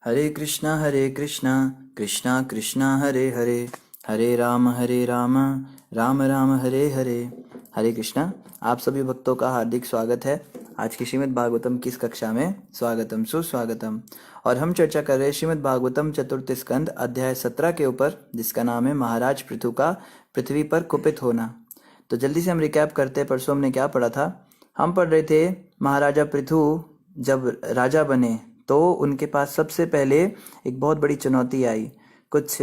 हरे कृष्णा कृष्णा कृष्णा हरे हरे, हरे राम राम राम हरे हरे। हरे कृष्णा। आप सभी भक्तों का हार्दिक स्वागत है। आज की श्रीमद् भागवतम की इस कक्षा में स्वागतम सुस्वागतम। और हम चर्चा कर रहे हैं श्रीमद् भागवतम चतुर्थ स्कंद अध्याय 17 के ऊपर, जिसका नाम है महाराज पृथु का पृथ्वी पर कुपित होना। तो जल्दी से हम रिकैप करते हैं। परसों हमने क्या पढ़ा था? हम पढ़ रहे थे महाराजा पृथु जब राजा बने तो उनके पास सबसे पहले एक बहुत बड़ी चुनौती आई। कुछ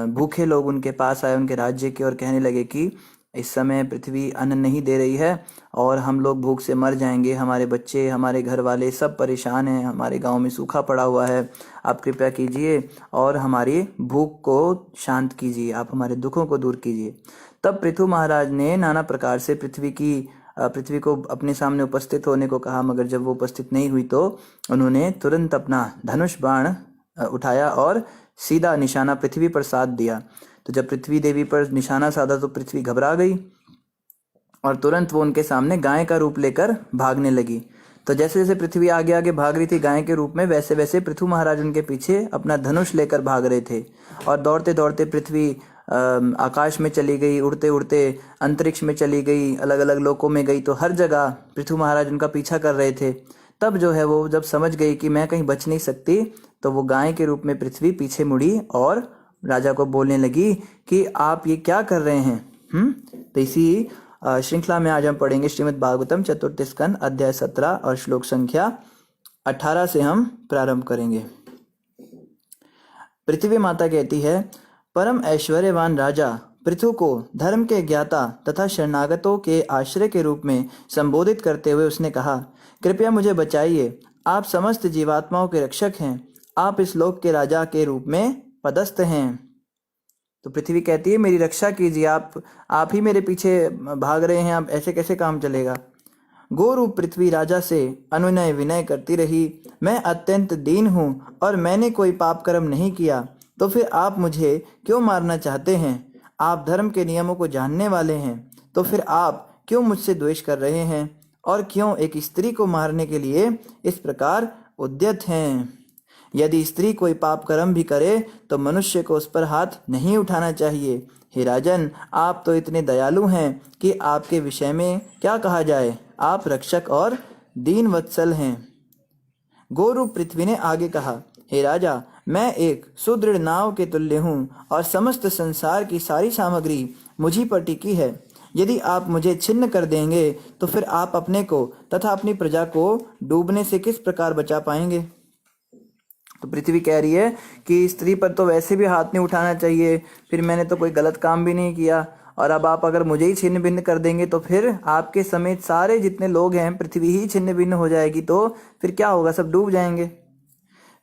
भूखे लोग उनके पास आए, उनके राज्य के, और कहने लगे कि इस समय पृथ्वी अन्न नहीं दे रही है और हम लोग भूख से मर जाएंगे, हमारे बच्चे, हमारे घर वाले सब परेशान हैं, हमारे गांव में सूखा पड़ा हुआ है, आप कृपया कीजिए और हमारी भूख को शांत कीजिए, आप हमारे दुखों को दूर कीजिए। तब पृथु महाराज ने नाना प्रकार से पृथ्वी को अपने सामने उपस्थित होने को कहा, मगर जब वो उपस्थित नहीं हुई तो उन्होंने तुरंत अपना धनुष बाण उठाया और सीधा निशाना पृथ्वी पर साध दिया। तो जब पृथ्वी देवी पर निशाना साधा तो पृथ्वी घबरा गई और तुरंत वो उनके सामने गाय का रूप लेकर भागने लगी। तो जैसे जैसे पृथ्वी आगे आगे भाग रही थी गाय के रूप में, वैसे वैसे पृथु महाराज उनके पीछे अपना धनुष लेकर भाग रहे थे। और दौड़ते दौड़ते पृथ्वी आकाश में चली गई, उड़ते उड़ते अंतरिक्ष में चली गई, अलग अलग लोकों में गई। तो हर जगह पृथु महाराज उनका पीछा कर रहे थे। तब जो है वो जब समझ गई कि मैं कहीं बच नहीं सकती, तो वो गाय के रूप में पृथ्वी पीछे मुड़ी और राजा को बोलने लगी कि आप ये क्या कर रहे हैं। तो इसी श्रृंखला में आज हम पढ़ेंगे श्रीमद् भागवतम चतुर्थ स्कंद अध्याय 17 और श्लोक संख्या 18 से हम प्रारंभ करेंगे। पृथ्वी माता कहती है, परम ऐश्वर्यवान राजा पृथु को धर्म के ज्ञाता तथा शरणागतों के आश्रय के रूप में संबोधित करते हुए उसने कहा, कृपया मुझे बचाइए, आप समस्त जीवात्माओं के रक्षक हैं, आप इस लोक के राजा के रूप में पदस्थ हैं। तो पृथ्वी कहती है, मेरी रक्षा कीजिए, आप ही मेरे पीछे भाग रहे हैं, अब ऐसे कैसे काम चलेगा। गोरूप पृथ्वी राजा से अनुनय विनय करती रही, मैं अत्यंत दीन हूँ और मैंने कोई पाप कर्म नहीं किया, तो फिर आप मुझे क्यों मारना चाहते हैं? आप धर्म के नियमों को जानने वाले हैं, तो फिर आप क्यों मुझसे द्वेष कर रहे हैं और क्यों एक स्त्री को मारने के लिए इस प्रकार उद्यत हैं? यदि स्त्री कोई पाप कर्म भी करे तो मनुष्य को उस पर हाथ नहीं उठाना चाहिए। हे राजन, आप तो इतने दयालु हैं कि आपके विषय में क्या कहा जाए, आप रक्षक और दीन वत्सल हैं। गोरूप पृथ्वी ने आगे कहा, हे राजा, मैं एक सुदृढ़ नाव के तुल्य हूँ और समस्त संसार की सारी सामग्री मुझी पर टिकी है। यदि आप मुझे छिन्न कर देंगे तो फिर आप अपने को तथा अपनी प्रजा को डूबने से किस प्रकार बचा पाएंगे? तो पृथ्वी कह रही है कि स्त्री पर तो वैसे भी हाथ नहीं उठाना चाहिए, फिर मैंने तो कोई गलत काम भी नहीं किया, और अब आप अगर मुझे ही छिन्न भिन्न कर देंगे तो फिर आपके समेत सारे जितने लोग हैं पृथ्वी ही छिन्न भिन्न हो जाएगी, तो फिर क्या होगा, सब डूब जाएंगे।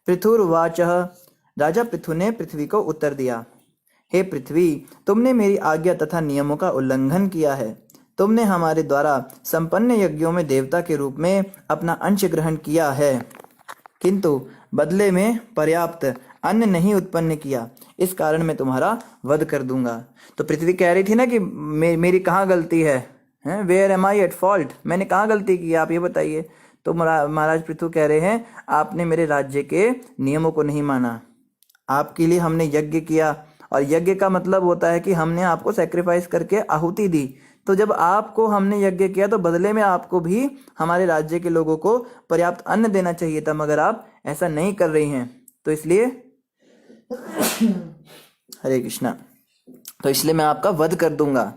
पृथुर्वाचः, राजा पृथु ने पृथ्वी को उत्तर दिया, हे पृथ्वी, तुमने मेरी आज्ञा तथा नियमों का उल्लंघन किया है। तुमने हमारे द्वारा संपन्न यज्ञों में देवता के रूप में अपना अंश ग्रहण किया है, किंतु बदले में पर्याप्त अन्न नहीं उत्पन्न किया, इस कारण मैं तुम्हारा वध कर दूंगा। तो पृथ्वी कह रही थी ना कि मेरी कहाँ गलती है, where am I at fault, मैंने कहाँ गलती की, आप ये बताइए। तो महाराज पृथु कह रहे हैं, आपने मेरे राज्य के नियमों को नहीं माना, आपके लिए हमने यज्ञ किया, और यज्ञ का मतलब होता है कि हमने आपको सेक्रीफाइस करके आहुति दी। तो जब आपको हमने यज्ञ किया तो बदले में आपको भी हमारे राज्य के लोगों को पर्याप्त अन्न देना चाहिए था, मगर आप ऐसा नहीं कर रही हैं, तो इसलिए हरे कृष्णा, तो इसलिए मैं आपका वध कर दूंगा।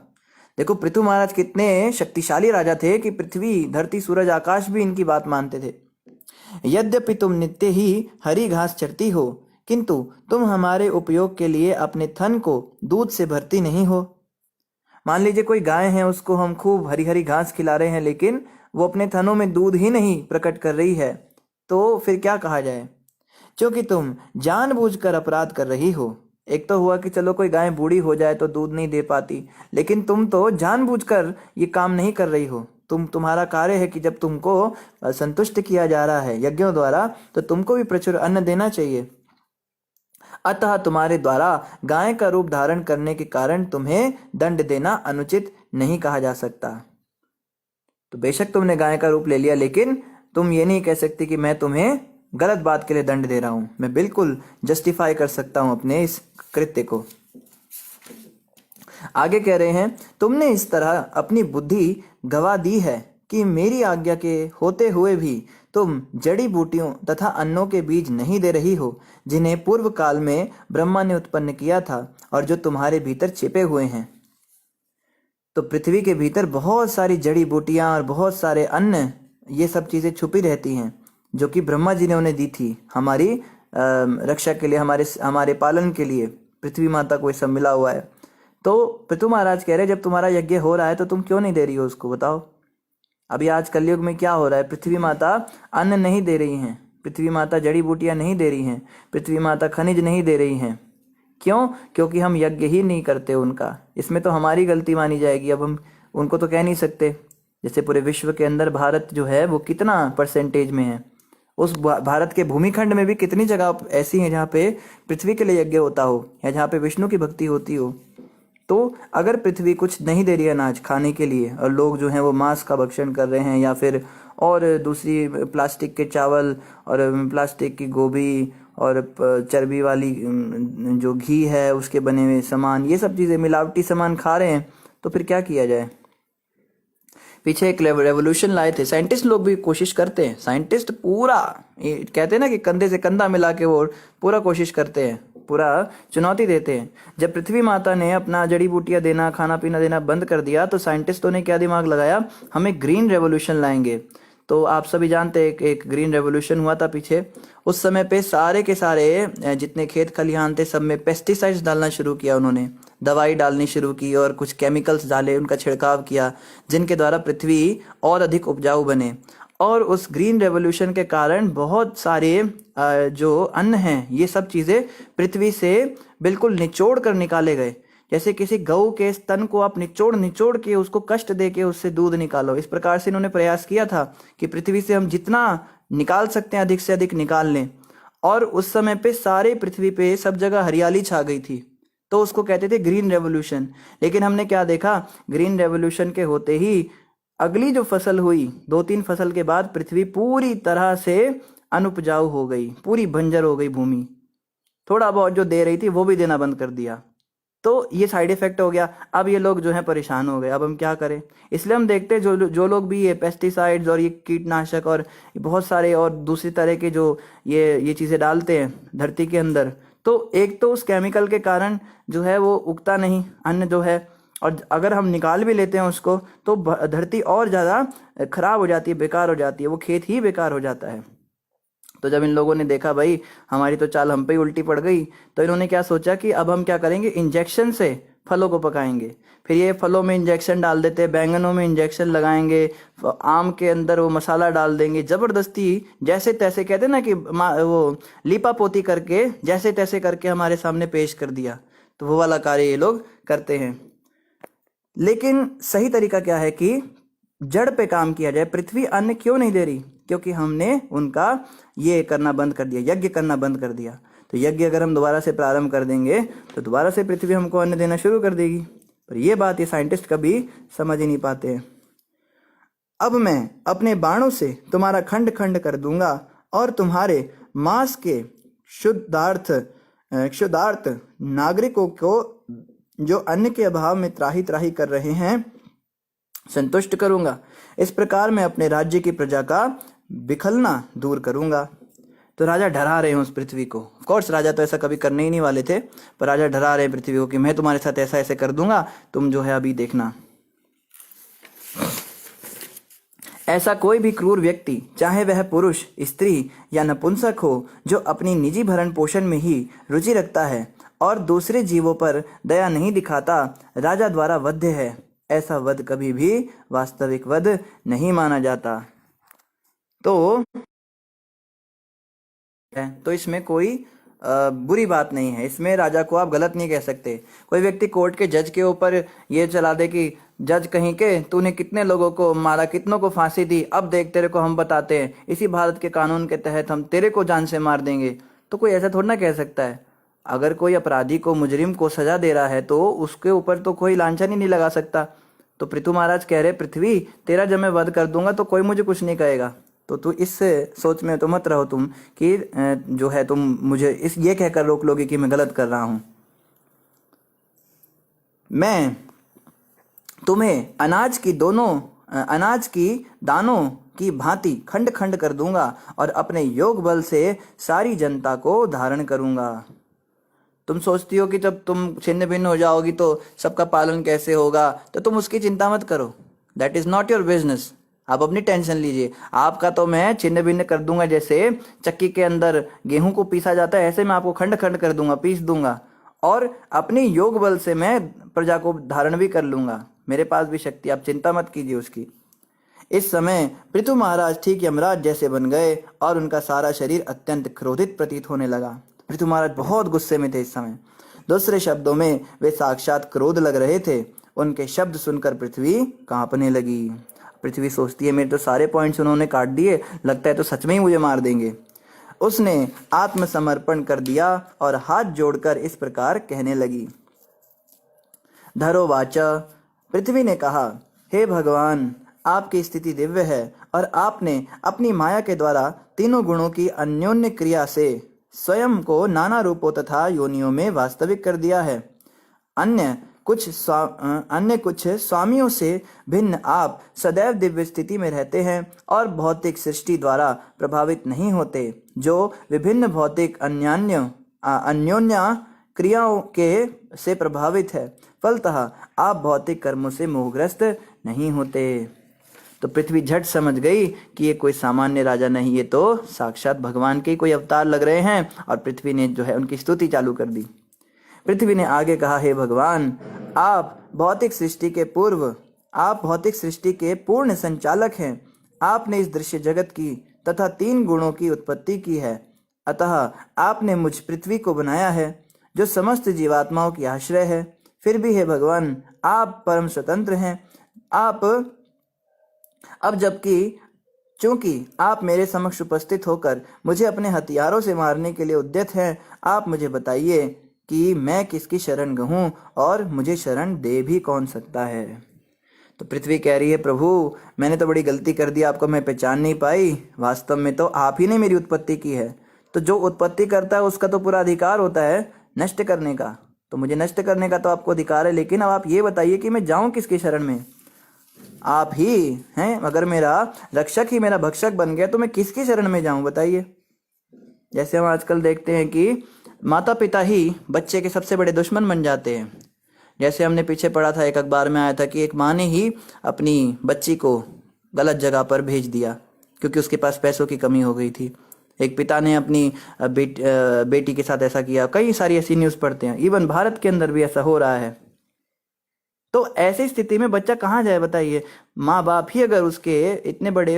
देखो पृथु महाराज कितने शक्तिशाली राजा थे कि पृथ्वी, धरती, सूरज, आकाश भी इनकी बात मानते थे। यद्यपि तुम नित्य ही हरी घास चरती हो, किंतु तुम हमारे उपयोग के लिए अपने थन को दूध से भरती नहीं हो। मान लीजिए कोई गाय है, उसको हम खूब हरी हरी घास खिला रहे हैं, लेकिन वो अपने थनों में दूध ही नहीं प्रकट कर रही है, तो फिर क्या कहा जाए? क्योंकि तुम जानबूझकर अपराध कर रही हो। एक तो हुआ कि चलो कोई गाय बूढ़ी हो जाए तो दूध नहीं दे पाती, लेकिन तुम तो जानबूझकर ये काम नहीं कर रही हो। तुम्हारा कार्य है कि जब तुमको संतुष्ट किया जा रहा है यज्ञों द्वारा, तो तुमको भी प्रचुर अन्न देना चाहिए। अतः तुम्हारे द्वारा गाय का रूप धारण करने के कारण तुम्हें दंड देना अनुचित नहीं कहा जा सकता। तो बेशक तुमने गाय का रूप ले लिया, लेकिन तुम ये नहीं कह सकती कि मैं तुम्हें गलत बात के लिए दंड दे रहा हूं, मैं बिल्कुल जस्टिफाई कर सकता हूं अपने इस कृत्य को। आगे कह रहे हैं, तुमने इस तरह अपनी बुद्धि गवा दी है कि मेरी आज्ञा के होते हुए भी तुम जड़ी बूटियों तथा अन्नों के बीज नहीं दे रही हो, जिन्हें पूर्व काल में ब्रह्मा ने उत्पन्न किया था और जो तुम्हारे भीतर छिपे हुए हैं। तो पृथ्वी के भीतर बहुत सारी जड़ी बूटियां और बहुत सारे अन्न, ये सब चीजें छुपी रहती हैं, जो कि ब्रह्मा जी ने उन्हें दी थी हमारी रक्षा के लिए, हमारे पालन के लिए। पृथ्वी माता को ये सब मिला हुआ है। तो पृथु महाराज कह रहे, जब तुम्हारा यज्ञ हो रहा है तो तुम क्यों नहीं दे रही हो उसको, बताओ। अभी आज कलयुग में क्या हो रहा है, पृथ्वी माता अन्न नहीं दे रही हैं, पृथ्वी माता जड़ी बूटियां नहीं दे रही हैं, पृथ्वी माता खनिज नहीं दे रही हैं। क्यों? क्योंकि हम यज्ञ ही नहीं करते उनका। इसमें तो हमारी गलती मानी जाएगी। अब हम उनको तो कह नहीं सकते। जैसे पूरे विश्व के अंदर भारत जो है वो कितना परसेंटेज में है, उस भारत के भूमिखंड में भी कितनी जगह ऐसी हैं जहाँ पे पृथ्वी के लिए यज्ञ होता हो या जहाँ पे विष्णु की भक्ति होती हो। तो अगर पृथ्वी कुछ नहीं दे रही है अनाज खाने के लिए, और लोग जो हैं वो मांस का भक्षण कर रहे हैं या फिर और दूसरी प्लास्टिक के चावल और प्लास्टिक की गोभी और चर्बी वाली जो घी है उसके बने हुए सामान, ये सब चीज़ें मिलावटी सामान खा रहे हैं, तो फिर क्या किया जाए। पीछे एक रेवोल्यूशन लाए थे साइंटिस्ट, लोग भी कोशिश करते हैं। साइंटिस्ट पूरा कहते हैं ना कि कंधे से कंधा मिला के वो पूरा कोशिश करते हैं, पूरा चुनौती देते हैं। जब पृथ्वी माता ने अपना जड़ी बूटियां देना, खाना पीना देना बंद कर दिया, तो साइंटिस्टों ने क्या दिमाग लगाया, हमें ग्रीन रेवोल्यूशन लाएंगे। तो आप सभी जानते हैं एक ग्रीन रेवोल्यूशन हुआ था पीछे। उस समय पे सारे के सारे जितने खेत खलिहान थे सब में पेस्टिसाइड्स डालना शुरू किया, उन्होंने दवाई डालनी शुरू की और कुछ केमिकल्स डाले, उनका छिड़काव किया, जिनके द्वारा पृथ्वी और अधिक उपजाऊ बने। और उस ग्रीन रेवोल्यूशन के कारण बहुत सारे जो अन्न हैं, ये सब चीज़ें पृथ्वी से बिल्कुल निचोड़ कर निकाले गए। जैसे किसी गऊ के स्तन को आप निचोड़ निचोड़ के उसको कष्ट दे के उससे दूध निकालो, इस प्रकार से इन्होंने प्रयास किया था कि पृथ्वी से हम जितना निकाल सकते हैं अधिक से अधिक निकाल लें। और उस समय पे सारे पृथ्वी पे सब जगह हरियाली छा गई थी, तो उसको कहते थे ग्रीन रेवोल्यूशन। लेकिन हमने क्या देखा, ग्रीन रेवोल्यूशन के होते ही अगली जो फसल हुई, 2-3 फसल के बाद पृथ्वी पूरी तरह से अनुपजाऊ हो गई, पूरी बंजर हो गई भूमि। थोड़ा बहुत जो दे रही थी वो भी देना बंद कर दिया। तो ये साइड इफेक्ट हो गया। अब ये लोग जो हैं परेशान हो गए, अब हम क्या करें। इसलिए हम देखते हैं जो लोग भी ये पेस्टिसाइड्स और ये कीटनाशक और बहुत सारे और दूसरी तरह के जो ये चीज़ें डालते हैं धरती के अंदर, तो एक तो उस केमिकल के कारण जो है वो उगता नहीं अन्न जो है, और अगर हम निकाल भी लेते हैं उसको तो धरती और ज़्यादा खराब हो जाती है, बेकार हो जाती है, वो खेत ही बेकार हो जाता है। तो जब इन लोगों ने देखा भाई हमारी तो चाल हम पे ही उल्टी पड़ गई, तो इन्होंने क्या सोचा कि अब हम क्या करेंगे, इंजेक्शन से फलों को पकाएंगे। फिर ये फलों में इंजेक्शन डाल देते, बैंगनों में इंजेक्शन लगाएंगे, आम के अंदर वो मसाला डाल देंगे, ज़बरदस्ती जैसे तैसे, कहते ना कि वो लीपा पोती करके जैसे तैसे करके हमारे सामने पेश कर दिया। तो वो वाला कार्य ये लोग करते हैं। लेकिन सही तरीका क्या है कि जड़ पे काम किया जाए। पृथ्वी अन्न क्यों नहीं दे रही, क्योंकि हमने उनका ये करना बंद कर दिया, यज्ञ करना बंद कर दिया। तो यज्ञ अगर हम दोबारा से प्रारंभ कर देंगे तो दोबारा से पृथ्वी हमको अन्न देना शुरू कर देगी। पर ये बात ये साइंटिस्ट कभी समझ ही नहीं पाते हैं। अब मैं अपने बाणों से तुम्हारा खंड खंड कर दूंगा और तुम्हारे मांस के क्षुधार्थ नागरिकों को जो अन्न के अभाव में त्राही त्राही कर रहे हैं संतुष्ट करूंगा। इस प्रकार मैं अपने राज्य की प्रजा का विखलना दूर करूंगा। तो राजा डरा रहे हैं उस पृथ्वी को। ऑफ कोर्स राजा तो ऐसा कभी करने ही नहीं वाले थे, पर राजा डरा रहे हैं पृथ्वी को कि मैं तुम्हारे साथ ऐसा ऐसे कर दूंगा, तुम जो है अभी देखना। ऐसा कोई भी क्रूर व्यक्ति, चाहे वह पुरुष, स्त्री या नपुंसक हो, जो अपनी निजी भरण पोषण में ही रुचि रखता है और दूसरे जीवों पर दया नहीं दिखाता, राजा द्वारा वध्य है। ऐसा वध कभी भी वास्तविक वध नहीं माना जाता। तो इसमें कोई बुरी बात नहीं है, इसमें राजा को आप गलत नहीं कह सकते। कोई व्यक्ति कोर्ट के जज के ऊपर ये चला दे कि जज कहीं के तूने कितने लोगों को मारा, कितनों को फांसी दी, अब देख तेरे को हम बताते हैं, इसी भारत के कानून के तहत हम तेरे को जान से मार देंगे। तो कोई ऐसा थोड़ा ना कह सकता है। अगर कोई अपराधी को, मुजरिम को सजा दे रहा है तो उसके ऊपर तो कोई लांछन ही नहीं लगा सकता। तो पृथु महाराज कह रहे पृथ्वी तेरा जब मैं वध कर दूंगा तो कोई मुझे कुछ नहीं कहेगा, तो तू इस सोच में तो मत रहो तुम कि जो है तुम मुझे इस ये कहकर रोक लोगे कि मैं गलत कर रहा हूं। मैं तुम्हें अनाज की दानों की भांति खंड खंड कर दूंगा और अपने योग बल से सारी जनता को धारण करूंगा। तुम सोचती हो कि जब तुम छिन्न भिन्न हो जाओगी तो सबका पालन कैसे होगा, तो तुम उसकी चिंता मत करो। That is not your business. आप अपनी टेंशन लीजिए। आपका तो मैं छिन्न भिन्न कर दूंगा, जैसे चक्की के अंदर गेहूं को पीसा जाता है ऐसे मैं आपको खंड खंड कर दूंगा, पीस दूंगा, और अपनी योग बल से मैं प्रजा को धारण भी कर लूंगा। मेरे पास भी शक्ति, आप चिंता मत कीजिए उसकी। इस समय पृथु महाराज ठीक यमराज जैसे बन गए और उनका सारा शरीर अत्यंत क्रोधित प्रतीत होने लगा। पृथु महाराज बहुत गुस्से में थे इस समय। दूसरे शब्दों में वे साक्षात क्रोध लग रहे थे। उनके शब्द सुनकर पृथ्वी कांपने लगी। पृथ्वी सोचती है मेरे तो सारे पॉइंट्स उन्होंने काट दिए, लगता है तो सच में ही मुझे मार देंगे। उसने आत्मसमर्पण कर दिया और हाथ जोड़कर इस प्रकार कहने लगी। धरोवाचा, पृथ्वी ने कहा, हे भगवान, आपकी स्थिति दिव्य है और आपने अपनी माया के द्वारा तीनों गुणों की अन्योन्य क्रिया से स्वयं को नाना रूपों तथा योनियों में वास्तविक कर दिया है। अन्य कुछ स्वामियों से भिन्न आप सदैव दिव्य स्थिति में रहते हैं और भौतिक सृष्टि द्वारा प्रभावित नहीं होते, जो विभिन्न भौतिक अन्योन्य क्रियाओं के से प्रभावित है। फलतः आप भौतिक कर्मों से मोहग्रस्त नहीं होते। तो पृथ्वी झट समझ गई कि ये कोई सामान्य राजा नहीं, ये तो साक्षात भगवान के कोई अवतार लग रहे हैं, और पृथ्वी ने जो है उनकी स्तुति चालू कर दी। पृथ्वी ने आगे कहा, हे भगवान, आप भौतिक सृष्टि के पूर्ण संचालक हैं। आपने इस दृश्य जगत की तथा तीन गुणों की उत्पत्ति की है। अतः आपने मुझ पृथ्वी को बनाया है जो समस्त जीवात्माओं की आश्रय है। फिर भी हे भगवान, आप परम स्वतंत्र हैं। अब चूंकि आप मेरे समक्ष उपस्थित होकर मुझे अपने हथियारों से मारने के लिए उद्यत हैं, आप मुझे बताइए कि मैं किसकी शरण गहूं और मुझे शरण दे भी कौन सकता है। तो पृथ्वी कह रही है, प्रभु, मैंने तो बड़ी गलती कर दी, आपको मैं पहचान नहीं पाई। वास्तव में तो आप ही ने मेरी उत्पत्ति की है। तो जो उत्पत्ति करता है उसका तो पूरा अधिकार होता है नष्ट करने का, तो मुझे नष्ट करने का तो आपको अधिकार है। लेकिन अब आप ये बताइए कि मैं जाऊं किसकी शरण में? आप ही हैं। अगर मेरा रक्षक ही मेरा भक्षक बन गया तो मैं किसकी शरण में जाऊं, बताइए। जैसे हम आजकल देखते हैं कि माता पिता ही बच्चे के सबसे बड़े दुश्मन बन जाते हैं। जैसे हमने पीछे पढ़ा था, एक अखबार में आया था कि एक माँ ने ही अपनी बच्ची को गलत जगह पर भेज दिया क्योंकि उसके पास पैसों की कमी हो गई थी। एक पिता ने अपनी बेटी के साथ ऐसा किया। कई सारी ऐसी न्यूज़ पढ़ते हैं, इवन भारत के अंदर भी ऐसा हो रहा है। तो ऐसी स्थिति में बच्चा कहाँ जाए, बताइए। माँ बाप ही अगर उसके इतने बड़े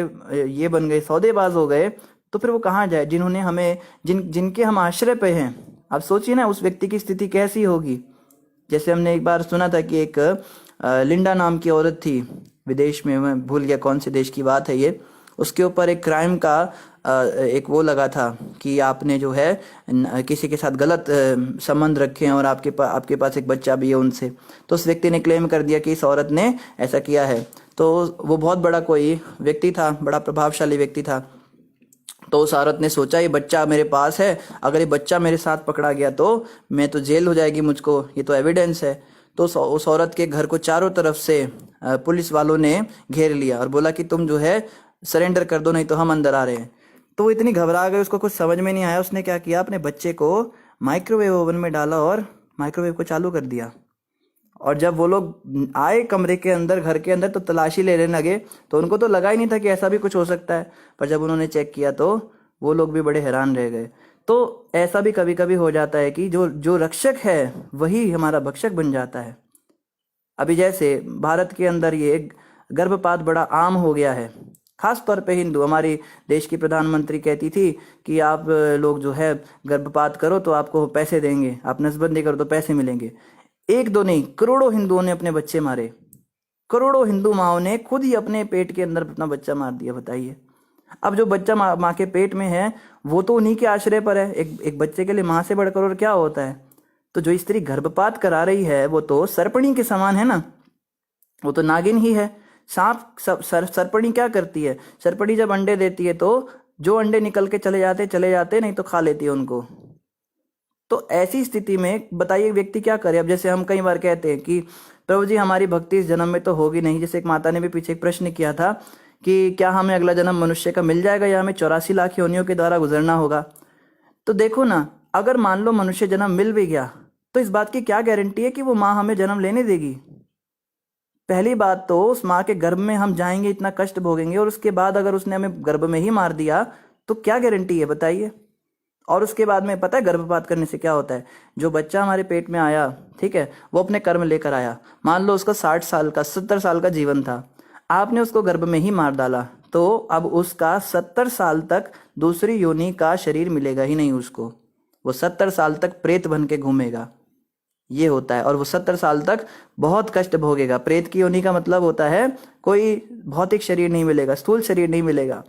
ये बन गए, सौदेबाज हो गए, तो फिर वो कहाँ जाए जिन्होंने हमें जिनके हम आश्रय पे हैं। आप सोचिए ना उस व्यक्ति की स्थिति कैसी होगी। जैसे हमने एक बार सुना था कि एक लिंडा नाम की औरत थी विदेश में, मैं भूल गया कौन से देश की बात है ये। उसके ऊपर एक क्राइम का एक वो लगा था कि आपने जो है किसी के साथ गलत संबंध रखे हैं और आपके पास एक बच्चा भी है उनसे। तो उस व्यक्ति ने क्लेम कर दिया कि इस औरत ने ऐसा किया है। तो वो बहुत बड़ा कोई व्यक्ति था, बड़ा प्रभावशाली व्यक्ति था। तो उस औरत ने सोचा ये बच्चा मेरे पास है, अगर ये बच्चा मेरे साथ पकड़ा गया तो मैं तो जेल हो जाएगी मुझको, ये तो एविडेंस है। तो उस औरत के घर को चारों तरफ से पुलिस वालों ने घेर लिया और बोला कि तुम जो है सरेंडर कर दो, नहीं तो हम अंदर आ रहे हैं। तो वो इतनी घबरा गई, उसको कुछ समझ में नहीं आया। उसने क्या किया, अपने बच्चे को माइक्रोवेव ओवन में डाला और माइक्रोवेव को चालू कर दिया। और जब वो लोग आए कमरे के अंदर, घर के अंदर, तो तलाशी लेने लगे। तो उनको तो लगा ही नहीं था कि ऐसा भी कुछ हो सकता है, पर जब उन्होंने चेक किया तो वो लोग भी बड़े हैरान रह गए। तो ऐसा भी कभी कभी हो जाता है कि जो रक्षक है वही हमारा भक्षक बन जाता है। अभी जैसे भारत के अंदर ये गर्भपात बड़ा आम हो गया है, खास तौर पे हिंदू। हमारी देश की प्रधानमंत्री कहती थी कि आप लोग जो है गर्भपात करो तो आपको पैसे देंगे, आप नसबंदी करो तो पैसे मिलेंगे। एक दो नहीं, करोड़ों हिंदुओं ने अपने बच्चे मारे। करोड़ों हिंदू माओ ने खुद ही अपने पेट के अंदर अपना बच्चा मार दिया, बताइए। अब जो बच्चा माँ के पेट में है वो तो उन्हीं के आश्रय पर है। एक बच्चे के लिए माँ से बढ़कर और क्या होता है। तो जो स्त्री गर्भपात करा रही है वो तो सर्पणी के समान है ना, वो तो नागिन ही है। सरपणी क्या करती है? सरपणी जब अंडे देती है तो जो अंडे निकल के चले जाते, नहीं तो खा लेती है उनको। तो ऐसी स्थिति में बताइए व्यक्ति क्या करे? अब जैसे हम कई बार कहते हैं कि प्रभु जी हमारी भक्ति इस जन्म में तो होगी नहीं। जैसे एक माता ने भी पीछे एक प्रश्न किया था कि क्या हमें अगला जन्म मनुष्य का मिल जाएगा या हमें 84 लाख योनियों के द्वारा गुजरना होगा? तो देखो ना, अगर मान लो मनुष्य जन्म मिल भी गया तो इस बात की क्या गारंटी है कि वो माँ हमें जन्म लेने देगी? पहली बात तो उस माँ के गर्भ में हम जाएंगे, इतना कष्ट भोगेंगे, और उसके बाद अगर उसने हमें गर्भ में ही मार दिया तो क्या गारंटी है बताइए? और उसके बाद में पता है गर्भपात करने से क्या होता है? जो बच्चा हमारे पेट में आया, ठीक है, वो अपने कर्म लेकर आया। मान लो उसका 60 साल का 70 साल का जीवन था, आपने उसको गर्भ में ही मार डाला, तो अब उसका 70 साल तक दूसरी योनि का शरीर मिलेगा ही नहीं उसको। वो 70 साल तक प्रेत बन के घूमेगा, ये होता है। और वो 70 साल तक बहुत कष्ट भोगेगा। प्रेत की योनि का मतलब होता है कोई भौतिक शरीर नहीं मिलेगा, स्थूल शरीर नहीं मिलेगा,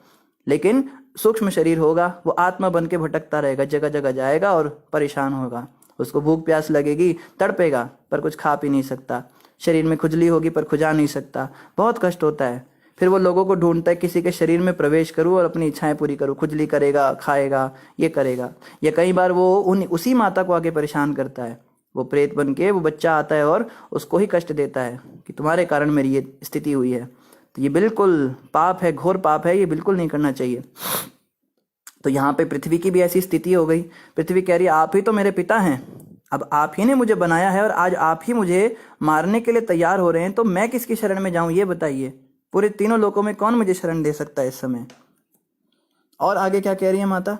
लेकिन सूक्ष्म शरीर होगा। वो आत्मा बन के भटकता रहेगा, जगह जगह जाएगा और परेशान होगा। उसको भूख प्यास लगेगी, तड़पेगा, पर कुछ खा पी नहीं सकता। शरीर में खुजली होगी पर खुजा नहीं सकता, बहुत कष्ट होता है। फिर वो लोगों को ढूंढता है किसी के शरीर में प्रवेश करूँ और अपनी इच्छाएं पूरी करूँ। खुजली करेगा, खाएगा, ये करेगा। या कई बार वो उसी माता को आगे परेशान करता है। वो प्रेत बन के वो बच्चा आता है और उसको ही कष्ट देता है कि तुम्हारे कारण मेरी ये स्थिति हुई है। तो ये बिल्कुल पाप है, घोर पाप है, ये बिल्कुल नहीं करना चाहिए। तो यहाँ पे पृथ्वी की भी ऐसी स्थिति हो गई। पृथ्वी कह रही है आप ही तो मेरे पिता हैं, अब आप ही ने मुझे बनाया है और आज आप ही मुझे मारने के लिए तैयार हो रहे हैं, तो मैं किसकी शरण में जाऊं ये बताइए? पूरे तीनों लोकों में कौन मुझे शरण दे सकता है इस समय? और आगे क्या कह रही है माता?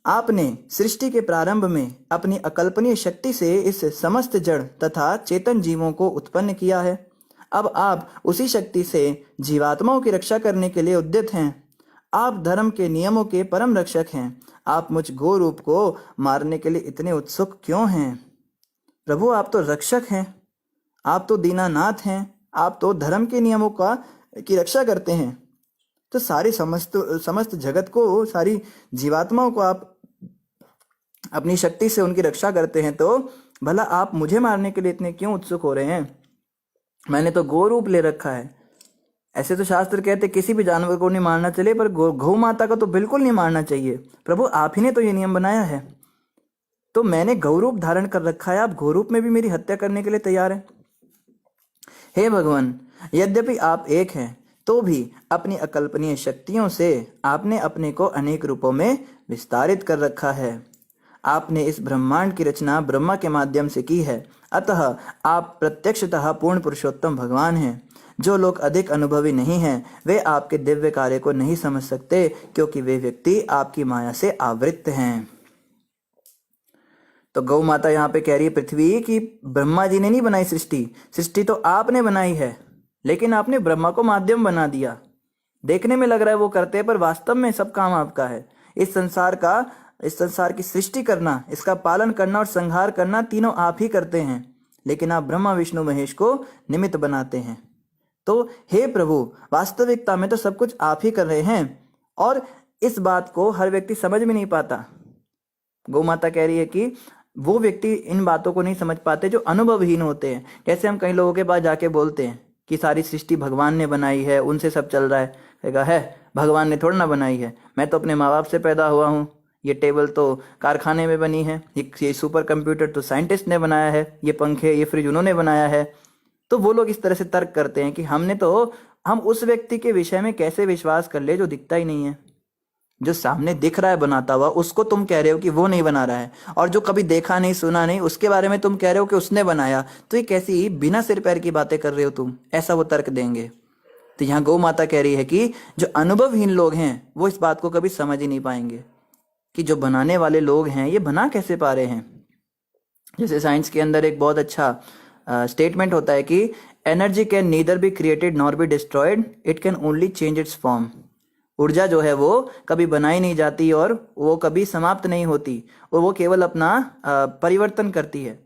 आपने सृष्टि के प्रारंभ में अपनी अकल्पनीय शक्ति से इस समस्त जड़ तथा चेतन जीवों को उत्पन्न किया है। अब आप उसी शक्ति से जीवात्माओं की रक्षा करने के लिए उद्यत हैं। आप धर्म के नियमों के परम रक्षक हैं। आप मुझ गो रूप को मारने के लिए इतने उत्सुक क्यों हैं? प्रभु आप तो रक्षक हैं, आप तो दीनानाथ हैं, आप तो धर्म के नियमों की रक्षा करते हैं। तो सारी समस्त जगत को, सारी जीवात्माओं को आप अपनी शक्ति से उनकी रक्षा करते हैं, तो भला आप मुझे मारने के लिए इतने क्यों उत्सुक हो रहे हैं? मैंने तो गो रूप ले रखा है। ऐसे तो शास्त्र कहते किसी भी जानवर को नहीं मारना चाहिए, पर गौ माता का तो बिल्कुल नहीं मारना चाहिए। प्रभु आप ही ने तो ये नियम बनाया है, तो मैंने गौ रूप धारण कर रखा है, आप गौ रूप में भी मेरी हत्या करने के लिए तैयार हैं। हे भगवान, यद्यपि आप एक हैं तो भी अपनी अकल्पनीय शक्तियों से आपने अपने को अनेक रूपों में विस्तारित कर रखा है। आपने इस ब्रह्मांड की रचना ब्रह्मा के माध्यम से की है, अतः आप प्रत्यक्षतः पूर्ण पुरुषोत्तम भगवान हैं। जो लोग अधिक अनुभवी नहीं हैं वे आपके दिव्य कार्य को नहीं समझ सकते, क्योंकि वे व्यक्ति आपकी माया से आवृत्त हैं। तो गौ माता यहाँ पे कह रही है पृथ्वी की ब्रह्मा जी ने नहीं बनाई सृष्टि, सृष्टि तो आपने बनाई है, लेकिन आपने ब्रह्मा को माध्यम बना दिया। देखने में लग रहा है वो करते हैं, पर वास्तव में सब काम आपका है। इस संसार की सृष्टि करना, इसका पालन करना और संहार करना, तीनों आप ही करते हैं, लेकिन आप ब्रह्मा विष्णु महेश को निमित्त बनाते हैं। तो हे प्रभु, वास्तविकता में तो सब कुछ आप ही कर रहे हैं, और इस बात को हर व्यक्ति समझ में नहीं पाता। गौ माता कह रही है कि वो व्यक्ति इन बातों को नहीं समझ पाते जो अनुभवहीन होते हैं। जैसे हम कई लोगों के पास जाके बोलते हैं कि सारी सृष्टि भगवान ने बनाई है, उनसे सब चल रहा है। कहेगा है भगवान ने थोड़ा ना बनाई है, मैं तो अपने माँ बाप से पैदा हुआ हूँ, ये टेबल तो कारखाने में बनी है, ये सुपर कंप्यूटर तो साइंटिस्ट ने बनाया है, ये पंखे ये फ्रिज उन्होंने बनाया है। तो वो लोग इस तरह से तर्क करते हैं कि हम उस व्यक्ति के विषय में कैसे विश्वास कर ले जो दिखता ही नहीं है। जो सामने दिख रहा है बनाता हुआ, उसको तुम कह रहे हो कि वो नहीं बना रहा है, और जो कभी देखा नहीं सुना नहीं उसके बारे में तुम कह रहे हो कि उसने बनाया। तो ये कैसी बिना सिर पैर की बातें कर रहे हो तुम, ऐसा वो तर्क देंगे। तो यहाँ गौ माता कह रही है कि जो अनुभवहीन लोग हैं वो इस बात को कभी समझ ही नहीं पाएंगे कि जो बनाने वाले लोग हैं ये बना कैसे पा रहे हैं। जैसे साइंस के अंदर एक बहुत अच्छा स्टेटमेंट होता है कि energy can neither be created nor be destroyed, it can only change it's form. ऊर्जा जो है वो कभी बनाई नहीं जाती और वो कभी समाप्त नहीं होती, और वो केवल अपना परिवर्तन करती है।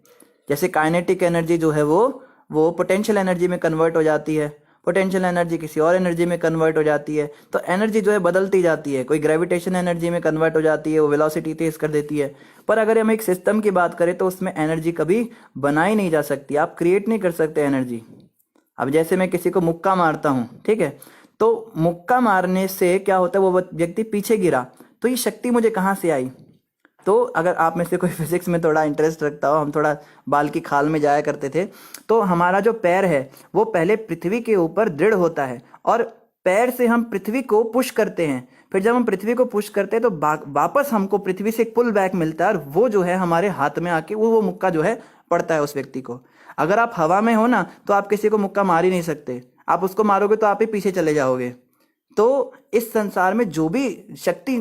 जैसे काइनेटिक एनर्जी जो है वो पोटेंशियल एनर्जी में कन्वर्ट हो जाती है, पोटेंशियल एनर्जी किसी और एनर्जी में कन्वर्ट हो जाती है। तो एनर्जी जो है बदलती जाती है, कोई ग्रेविटेशन एनर्जी में कन्वर्ट हो जाती है, वो वेलोसिटी तेज कर देती है। पर अगर हम एक सिस्टम की बात करें तो उसमें एनर्जी कभी बनाई नहीं जा सकती, आप क्रिएट नहीं कर सकते एनर्जी। अब जैसे मैं किसी को मुक्का मारता हूँ, ठीक है, तो मुक्का मारने से क्या होता है, वो व्यक्ति पीछे गिरा, तो ये शक्ति मुझे कहाँ से आई? तो अगर आप में से कोई फिजिक्स में थोड़ा इंटरेस्ट रखता हो, हम थोड़ा बाल की खाल में जाया करते थे, तो हमारा जो पैर है वो पहले पृथ्वी के ऊपर दृढ़ होता है और पैर से हम पृथ्वी को पुश करते हैं। फिर जब हम पृथ्वी को पुश करते हैं तो वापस हमको पृथ्वी से एक पुल बैक मिलता है और वो जो है हमारे हाथ में आके वो मुक्का जो है पड़ता है उस व्यक्ति को। अगर आप हवा में हो ना तो आप किसी को मुक्का मार ही नहीं सकते, आप उसको मारोगे तो आप ही पीछे चले जाओगे। तो इस संसार में जो भी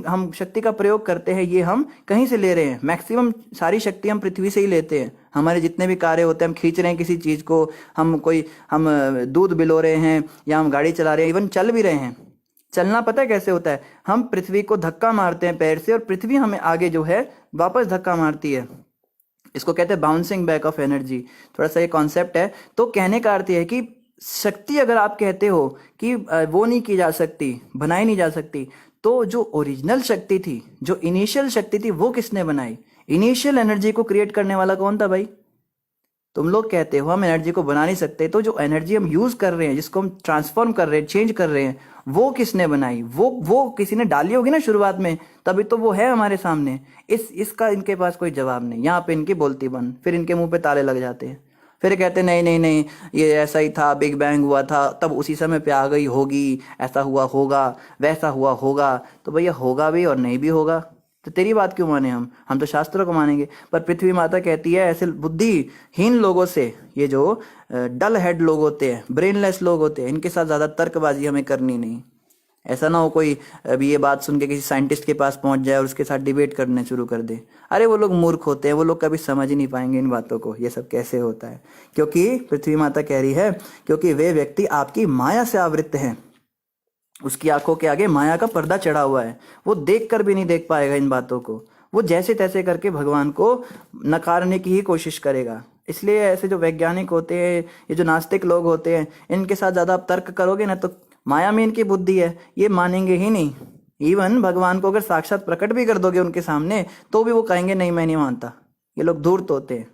हम शक्ति का प्रयोग करते हैं ये हम कहीं से ले रहे हैं, मैक्सिमम सारी शक्ति हम पृथ्वी से ही लेते हैं। हमारे जितने भी कार्य होते हैं, हम खींच रहे हैं किसी चीज को, हम दूध बिलो रहे हैं या हम गाड़ी चला रहे हैं, इवन चल भी रहे हैं। चलना पता है कैसे होता है? हम पृथ्वी को धक्का मारते हैं पैर से और पृथ्वी हमें आगे जो है वापस धक्का मारती है। इसको कहते हैं बाउंसिंग बैक ऑफ एनर्जी। थोड़ा सा ये कॉन्सेप्ट है। तो कहने का अर्थ यह है कि शक्ति अगर आप कहते हो कि वो नहीं की जा सकती, बनाई नहीं जा सकती, तो जो ओरिजिनल शक्ति थी, जो इनिशियल शक्ति थी, वो किसने बनाई? इनिशियल एनर्जी को क्रिएट करने वाला कौन था भाई? तुम लोग कहते हो हम एनर्जी को बना नहीं सकते, तो जो एनर्जी हम यूज कर रहे हैं, जिसको हम ट्रांसफॉर्म कर रहे हैं, चेंज कर रहे हैं, वो किसने बनाई? वो किसी ने डाली होगी ना शुरुआत में, तभी तो वो है हमारे सामने। इसका इनके पास कोई जवाब नहीं। यहाँ पे इनकी बोलती बंद, फिर इनके मुंह पे ताले लग जाते हैं। फिर कहते नहीं नहीं नहीं, ये ऐसा ही था, बिग बैंग हुआ था तब उसी समय पे आ गई होगी, ऐसा हुआ होगा, वैसा हुआ होगा। तो भैया होगा भी और नहीं भी होगा, तो तेरी बात क्यों माने? हम तो शास्त्रों को मानेंगे। पर पृथ्वी माता कहती है ऐसे बुद्धिहीन लोगों से, ये जो डल हेड लोग होते हैं, ब्रेनलेस लोग होते हैं, इनके साथ ज्यादा तर्कबाजी हमें करनी नहीं। ऐसा ना हो कोई अभी ये बात सुन के किसी साइंटिस्ट के पास पहुंच जाए और उसके साथ डिबेट करने शुरू कर दे। अरे वो लोग मूर्ख होते हैं, वो लोग कभी समझ ही नहीं पाएंगे इन बातों को, ये सब कैसे होता है। क्योंकि पृथ्वी माता कह रही है, क्योंकि वे व्यक्ति आपकी माया से आवृत्त हैं, उसकी आंखों के आगे माया का पर्दा चढ़ा हुआ है, वो देख कर भी नहीं देख पाएगा इन बातों को। वो जैसे तैसे करके भगवान को नकारने की ही कोशिश करेगा। इसलिए ऐसे जो वैज्ञानिक होते हैं, ये जो नास्तिक लोग होते हैं, इनके साथ ज्यादा आप तर्क करोगे ना तो माया में इनकी बुद्धि है, ये मानेंगे ही नहीं। इवन भगवान को अगर साक्षात प्रकट भी कर दोगे उनके सामने तो भी वो कहेंगे नहीं मैं नहीं मानता। ये लोग धूर्त होते हैं।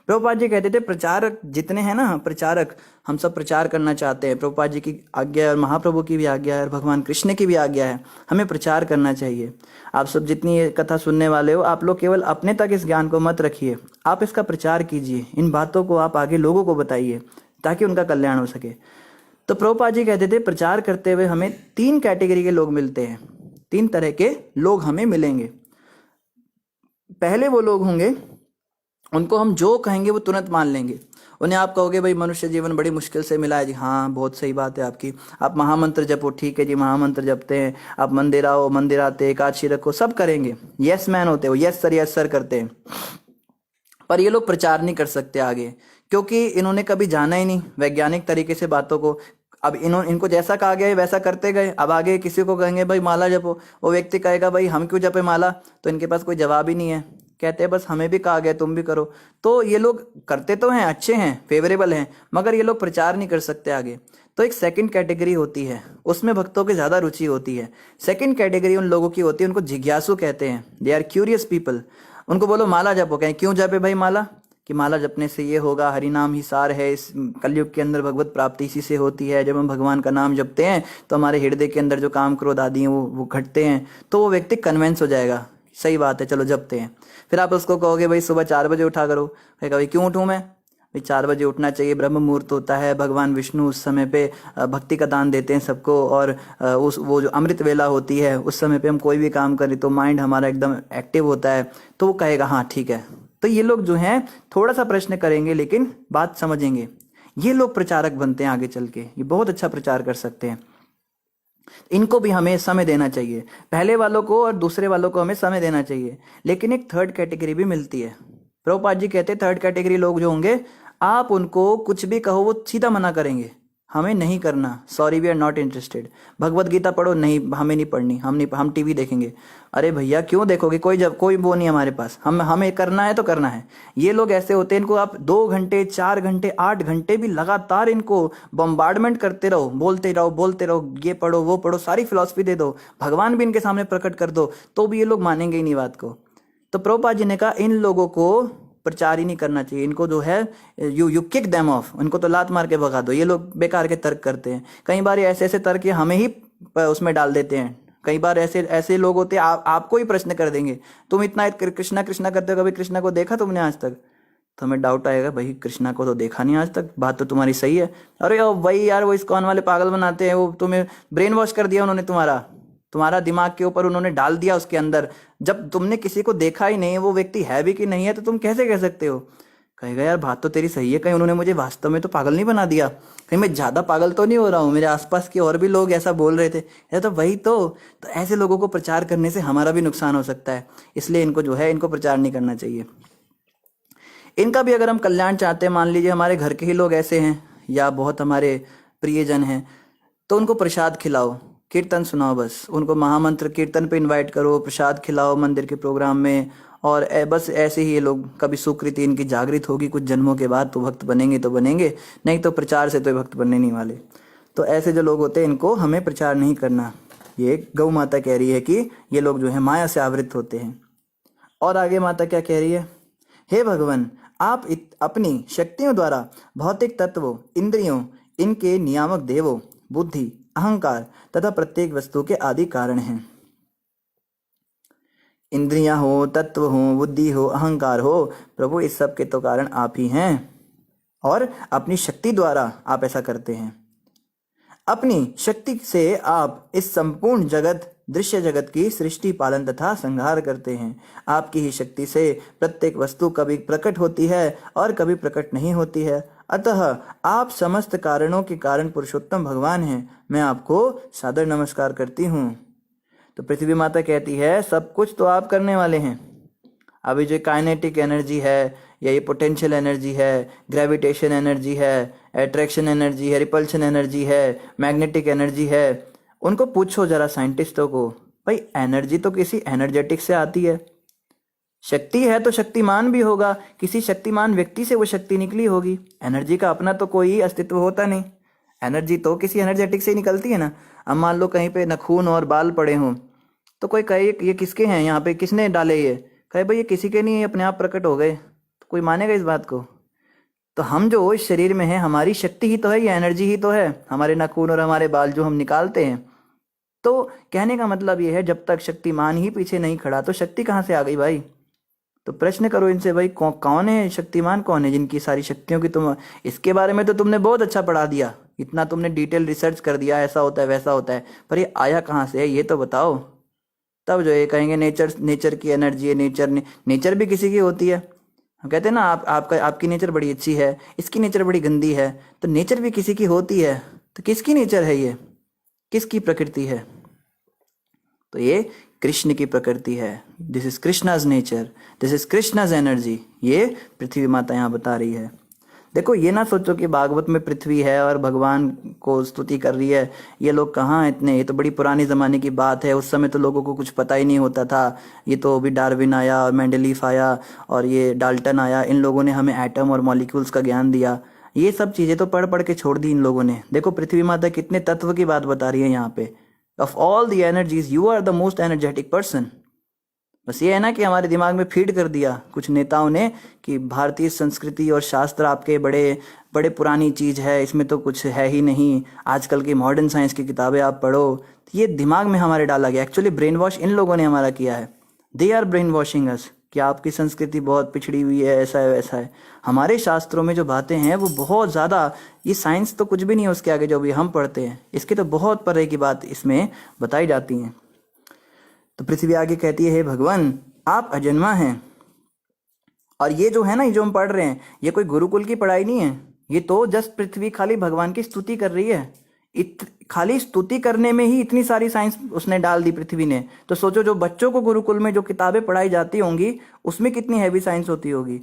प्रभुपाद जी कहते थे प्रचारक जितने हैं ना, प्रचारक, हम सब प्रचार करना चाहते हैं। प्रभुपाद जी की आज्ञा है और महाप्रभु की भी आज्ञा है और भगवान कृष्ण की भी आज्ञा है, हमें प्रचार करना चाहिए। आप सब जितनी ये कथा सुनने वाले हो, आप लोग केवल अपने तक इस ज्ञान को मत रखिए, आप इसका प्रचार कीजिए, इन बातों को आप आगे लोगों को बताइए ताकि उनका कल्याण हो सके। तो प्रभुपाद जी कहते थे प्रचार करते हुए हमें 3 कैटेगरी के लोग मिलते हैं, 3 तरह के लोग हमें मिलेंगे। पहले वो लोग होंगे उनको हम जो कहेंगे वो तुरंत मान लेंगे। उन्हें आप कहोगे भाई मनुष्य जीवन बड़ी मुश्किल से मिला है जी, हाँ बहुत सही बात है आपकी, आप महामंत्र जपो, ठीक है जी महामंत्र जपते हैं, आप मंदिर आओ, मंदिर आते, एकादशी रखो, सब करेंगे, यस मैन होते हो, यस सर करते हैं। पर ये लोग प्रचार नहीं कर सकते आगे, क्योंकि इन्होंने कभी जाना ही नहीं वैज्ञानिक तरीके से बातों को। अब इनको जैसा कहा गया है वैसा करते गए। अब आगे किसी को कहेंगे भाई माला जपो, वो व्यक्ति कहेगा भाई हम क्यों जपे माला, तो इनके पास कोई जवाब ही नहीं है। कहते हैं बस हमें भी कहा गया तुम भी करो। तो ये लोग करते तो हैं, अच्छे हैं, फेवरेबल हैं, मगर ये लोग प्रचार नहीं कर सकते आगे। तो एक सेकंड कैटेगरी होती है, उसमें भक्तों की ज्यादा रुचि होती है। सेकंड कैटेगरी उन लोगों की होती है, उनको जिज्ञासु कहते हैं, दे आर क्यूरियस पीपल। उनको बोलो माला जपो, कहें क्यों जपे भाई माला, कि माला जपने से ये होगा, हरि नाम ही सार है, इस कलयुग के अंदर भगवत प्राप्ति इसी से होती है। जब हम भगवान का नाम जपते हैं तो हमारे हृदय के अंदर जो काम क्रोध आदि हैं वो घटते हैं। तो वो व्यक्ति कन्वेंस हो जाएगा, सही बात है चलो जपते हैं। फिर आप उसको कहोगे भाई सुबह 4 बजे उठा करो, कहेगा भाई क्यों उठूं मैं, भाई 4 बजे उठना चाहिए, ब्रह्म मुहूर्त होता है, भगवान विष्णु उस समय पे भक्ति का दान देते हैं सबको, और वो जो अमृत वेला होती है उस समय पे हम कोई भी काम करें तो माइंड हमारा एकदम एक्टिव होता है। तो वो कहेगा हाँ ठीक है। तो ये लोग जो हैं थोड़ा सा प्रश्न करेंगे लेकिन बात समझेंगे, ये लोग प्रचारक बनते हैं आगे चल के, ये बहुत अच्छा प्रचार कर सकते हैं। इनको भी हमें समय देना चाहिए, पहले वालों को और दूसरे वालों को हमें समय देना चाहिए। लेकिन एक थर्ड कैटेगरी भी मिलती है। प्रभुपाद जी कहते हैं थर्ड कैटेगरी लोग जो होंगे, आप उनको कुछ भी कहो वो सीधा मना करेंगे, हमें नहीं करना, sorry we are not interested. Bhagavad Gita पढ़ो, नहीं हमें नहीं पढ़नी, हम टीवी देखेंगे। अरे भैया क्यों देखोगे, कोई वो नहीं हमारे पास, हमें करना है तो करना है। ये लोग ऐसे होते हैं, इनको आप 2 घंटे 4 घंटे 8 घंटे भी लगातार इनको बम्बार्डमेंट करते रहो, बोलते रहो, ये पढ़ो वो पढ़ो, सारी फिलॉसफी दे दो, भगवान भी इनके सामने प्रकट कर दो, तो भी ये लोग मानेंगे ही नहीं बात को। तो प्रभुपाद जी ने कहा इन लोगों को प्रचार ही नहीं करना चाहिए, इनको जो है यू किक देम ऑफ, इनको तो लात मार के भगा दो, ये लोग बेकार के तर्क करते हैं। कई बार ये ऐसे ऐसे तर्क ये हमें ही उसमें डाल देते हैं। कई बार ऐसे ऐसे लोग होते हैं आपको ही प्रश्न कर देंगे, तुम इतना कृष्णा कृष्णा करते हो, कभी कृष्णा को देखा तुमने आज तक? तो हमें डाउट आएगा, भाई कृष्णा को तो देखा नहीं आज तक, बात तो तुम्हारी सही है। अरे वही यार, वो इस्कॉन वाले पागल बनाते हैं, वो तुम्हें ब्रेन वॉश कर दिया उन्होंने, तुम्हारा दिमाग के ऊपर उन्होंने डाल दिया उसके अंदर। जब तुमने किसी को देखा ही नहीं, वो व्यक्ति है भी कि नहीं है, तो तुम कैसे कह सकते हो? कहेगा यार बात तो तेरी सही है, कहीं उन्होंने मुझे वास्तव में तो पागल नहीं बना दिया, कहीं मैं ज्यादा पागल तो नहीं हो रहा हूँ, मेरे आसपास के और भी लोग ऐसा बोल रहे थे, या तो वही तो ऐसे लोगों को प्रचार करने से हमारा भी नुकसान हो सकता है, इसलिए इनको जो है इनको प्रचार नहीं करना चाहिए। इनका भी अगर हम कल्याण चाहते हैं, मान लीजिए हमारे घर के ही लोग ऐसे हैं या बहुत हमारे प्रियजन हैं, तो उनको प्रसाद खिलाओ, कीर्तन सुनाओ, बस उनको महामंत्र कीर्तन पे इनवाइट करो, प्रसाद खिलाओ मंदिर के प्रोग्राम में, और बस ऐसे ही ये लोग कभी सुकृति इनकी जागृत होगी कुछ जन्मों के बाद, तो भक्त बनेंगे तो बनेंगे, नहीं तो प्रचार से तो ये भक्त बनने नहीं वाले। तो ऐसे जो लोग होते हैं इनको हमें प्रचार नहीं करना। ये गौ माता कह रही है कि ये लोग जो है माया से आवृत होते हैं। और आगे माता क्या कह रही है? हे भगवान, आप अपनी शक्तियों द्वारा भौतिक तत्वों, इंद्रियों, इनके नियामक देवों, बुद्धि, अहंकार तथा प्रत्येक वस्तु के आदि कारण हैं। इंद्रियां हो, तत्व हो, बुद्धि हो, अहंकार हो, प्रभु इस सब के तो कारण आप ही हैं, और अपनी शक्ति द्वारा आप ऐसा करते हैं। अपनी शक्ति से आप इस संपूर्ण जगत, दृश्य जगत की सृष्टि, पालन तथा संहार करते हैं। आपकी ही शक्ति से प्रत्येक वस्तु कभी प्रकट होती है और कभी प्रकट नहीं होती है, अतः आप समस्त कारणों के कारण पुरुषोत्तम भगवान हैं। मैं आपको सादर नमस्कार करती हूँ। तो पृथ्वी माता कहती है सब कुछ तो आप करने वाले हैं। अभी जो काइनेटिक एनर्जी है, या ये पोटेंशियल एनर्जी है, ग्रेविटेशन एनर्जी है, अट्रैक्शन एनर्जी है, रिपल्शन एनर्जी है, मैग्नेटिक एनर्जी है, उनको पूछो जरा साइंटिस्टों को, भाई एनर्जी तो किसी एनर्जेटिक से आती है, शक्ति है तो शक्तिमान भी होगा, किसी शक्तिमान व्यक्ति से वो शक्ति निकली होगी। एनर्जी का अपना तो कोई अस्तित्व होता नहीं, एनर्जी तो किसी एनर्जेटिक से ही निकलती है ना। अब मान लो कहीं पे नखून और बाल पड़े हों, तो कोई कहे ये किसके हैं, यहाँ पे किसने डाले, ये कहे भाई ये किसी के नहीं, अपने आप प्रकट हो गए, तो कोई मानेगा इस बात को? तो हम जो इस शरीर में है, हमारी शक्ति ही तो है, ये एनर्जी ही तो है, हमारे नाखून और हमारे बाल जो हम निकालते हैं। तो कहने का मतलब ये है, जब तक शक्तिमान ही पीछे नहीं खड़ा तो शक्ति कहाँ से आ गई भाई? तो प्रश्न करो इनसे, भाई कौन है शक्तिमान, कौन है जिनकी सारी शक्तियों की तुम, इसके बारे में तो तुमने बहुत अच्छा पढ़ा दिया, इतना तुमने डिटेल रिसर्च कर दिया, ऐसा होता है वैसा होता है, पर ये आया कहाँ से है ये तो बताओ। तब जो ये कहेंगे नेचर की एनर्जी है, नेचर भी किसी की होती है। हम कहते हैं ना आपकी नेचर बड़ी अच्छी है, इसकी नेचर बड़ी गंदी है, तो नेचर भी किसी की होती है। तो किसकी नेचर है ये, किसकी प्रकृति है? तो ये कृष्ण की प्रकृति है। This is Krishna's nature, this is Krishna's energy, ये पृथ्वी माता यहाँ बता रही है। देखो ये ना सोचो कि भागवत में पृथ्वी है और भगवान को स्तुति कर रही है, ये लोग कहाँ हैं इतने, ये तो बड़ी पुरानी ज़माने की बात है, उस समय तो लोगों को कुछ पता ही नहीं होता था, ये तो अभी डार्विन आया और मेंडलीफ आया और ये डाल्टन आया, इन लोगों ने हमें एटम और मॉलिक्यूल्स का ज्ञान दिया, ये सब चीज़ें तो पढ़ पढ़ के छोड़ दी इन लोगों ने। देखो पृथ्वी माता कितने तत्व की बात बता रही है यहाँ पे। Of all the energies you are the most energetic person. बस ये है ना कि हमारे दिमाग में फीड कर दिया कुछ नेताओं ने कि भारतीय संस्कृति और शास्त्र आपके बड़े बड़े पुरानी चीज़ है, इसमें तो कुछ है ही नहीं, आजकल की मॉडर्न साइंस की किताबें आप पढ़ो। तो ये दिमाग में हमारे डाला गया, एक्चुअली ब्रेन वॉश इन लोगों ने हमारा किया है। दे आर ब्रेन वॉशिंग अस कि आपकी संस्कृति बहुत पिछड़ी हुई है, ऐसा है वैसा है। हमारे शास्त्रों में जो बातें हैं वो बहुत ज़्यादा, ये साइंस तो कुछ भी नहीं है उसके आगे जो भी हम पढ़ते हैं, इसके तो बहुत परे की बात इसमें बताई जाती हैं। तो पृथ्वी आगे कहती है, हे भगवान आप अजन्मा हैं, और ये जो है ना, ये जो हम पढ़ रहे हैं, ये कोई गुरुकुल की पढ़ाई नहीं है, ये तो जस्ट पृथ्वी खाली भगवान की स्तुति कर रही है। खाली स्तुति करने में ही इतनी सारी साइंस उसने डाल दी पृथ्वी ने। तो सोचो जो बच्चों को गुरुकुल में जो किताबें पढ़ाई जाती होंगी उसमें कितनी हैवी साइंस होती होगी,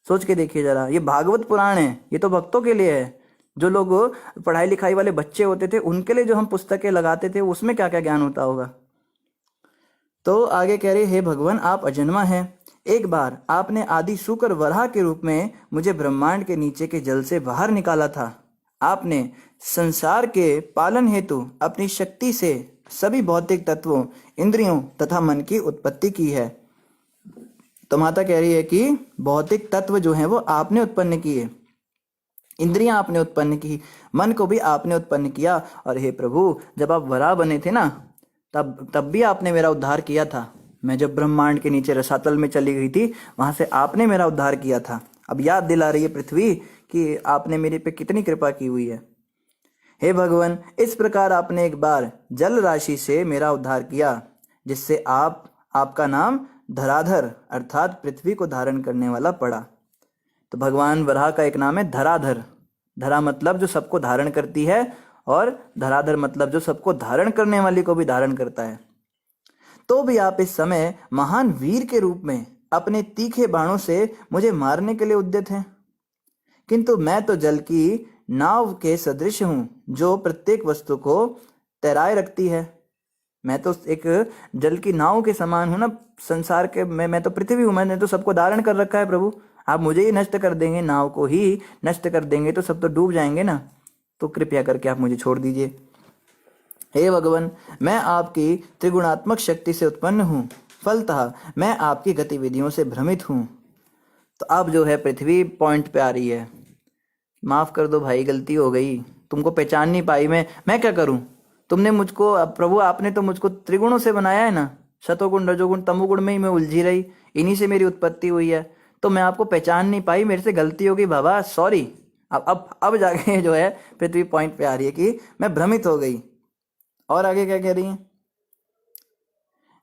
सोच के देखिए जरा। ये भागवत पुराण है, ये तो भक्तों के लिए है। जो लोग पढ़ाई लिखाई वाले बच्चे होते थे उनके लिए जो हम पुस्तकें लगाते थे उसमें क्या क्या ज्ञान होता होगा। तो आगे कह रहे, हे भगवान आप अजन्मा हैं, एक बार आपने आदि शुक्र वराह के रूप में मुझे ब्रह्मांड के नीचे के जल से बाहर निकाला था। आपने संसार के पालन हेतु अपनी शक्ति से सभी भौतिक तत्वों, इंद्रियों तथा मन की उत्पत्ति की है। तो माता कह रही है कि भौतिक तत्व जो है वो आपने उत्पन्न किए, इंद्रियां आपने उत्पन्न की, मन को भी आपने उत्पन्न किया। और हे प्रभु, जब आप वराह बने थे ना, तब भी आपने मेरा उद्धार किया था। मैं जब ब्रह्मांड के नीचे रसातल में चली गई थी, वहां से आपने मेरा उद्धार किया था। अब याद दिला रही है पृथ्वी कि आपने मेरे पे कितनी कृपा की हुई है। हे भगवान, इस प्रकार आपने एक बार जल राशि से मेरा उद्धार किया, जिससे आपका नाम धराधर अर्थात पृथ्वी को धारण करने वाला पड़ा। तो भगवान वराह का एक नाम है धराधर। धरा मतलब जो सबको धारण करती है, और धराधर मतलब जो सबको धारण करने वाली को भी धारण करता है। तो भी आप इस समय महान वीर के रूप में अपने तीखे बाणों से मुझे मारने के लिए उद्यत हैं, किंतु मैं तो जल की नाव के सदृश हूं, जो प्रत्येक वस्तु को तैराए रखती है। मैं तो एक जल की नाव के समान हूं ना संसार के। मैं तो पृथ्वी हूं, मैंने तो सबको धारण कर रखा है। प्रभु, आप मुझे ही नष्ट कर देंगे, नाव को ही नष्ट कर देंगे, तो सब तो डूब जाएंगे ना। तो कृपया करके आप मुझे छोड़ दीजिए। हे भगवान, मैं आपकी त्रिगुणात्मक शक्ति से उत्पन्न हूँ, फलतः मैं आपकी गतिविधियों से भ्रमित हूँ। तो अब जो है पृथ्वी पॉइंट पे आ रही है। माफ कर दो भाई, गलती हो गई, तुमको पहचान नहीं पाई मैं क्या करूं। तुमने मुझको, प्रभु आपने तो मुझको त्रिगुणों से बनाया है ना, शतोगुण रजोगुण तमोगुण में ही मैं उलझी रही, इन्हीं से मेरी उत्पत्ति हुई है। तो मैं आपको पहचान नहीं पाई, मेरे से गलती हो गई बाबा, सॉरी। अब जाके जो है पृथ्वी पॉइंट पे आ रही है कि मैं भ्रमित हो गई। और आगे क्या कह रही है?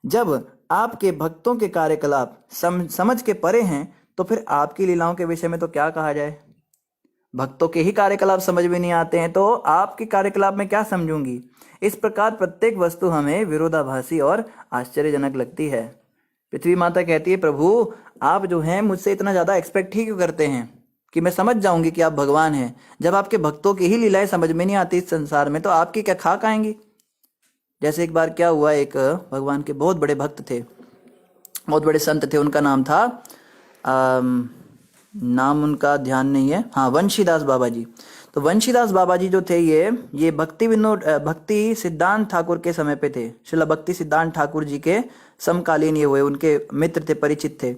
जब आपके भक्तों के कार्यकलाप समझ के परे हैं, तो फिर आपकी लीलाओं के विषय में तो क्या कहा जाए। भक्तों के ही कार्यकलाप समझ में नहीं आते हैं, तो आपके कार्यकलाप में क्या समझूंगी। इस प्रकार प्रत्येक वस्तु हमें विरोधाभासी और आश्चर्यजनक लगती है। पृथ्वी माता कहती है, प्रभु आप जो हैं मुझसे इतना ज्यादा एक्सपेक्ट ही क्यों करते हैं कि मैं समझ जाऊंगी कि आप भगवान हैं। जब आपके भक्तों की ही लीलाएं समझ में नहीं आती इस संसार में, तो आपकी क्या खाक आएंगी। जैसे एक बार क्या हुआ, एक भगवान के बहुत बड़े भक्त थे, बहुत बड़े संत थे, उनका नाम था नाम उनका ध्यान नहीं है, हाँ, वंशीदास बाबा जी। तो वंशीदास बाबा जी जो थे, ये भक्ति सिद्धांत ठाकुर के समय पे थे। श्रील भक्ति सिद्धांत ठाकुर जी के समकालीन ये हुए, उनके मित्र थे, परिचित थे।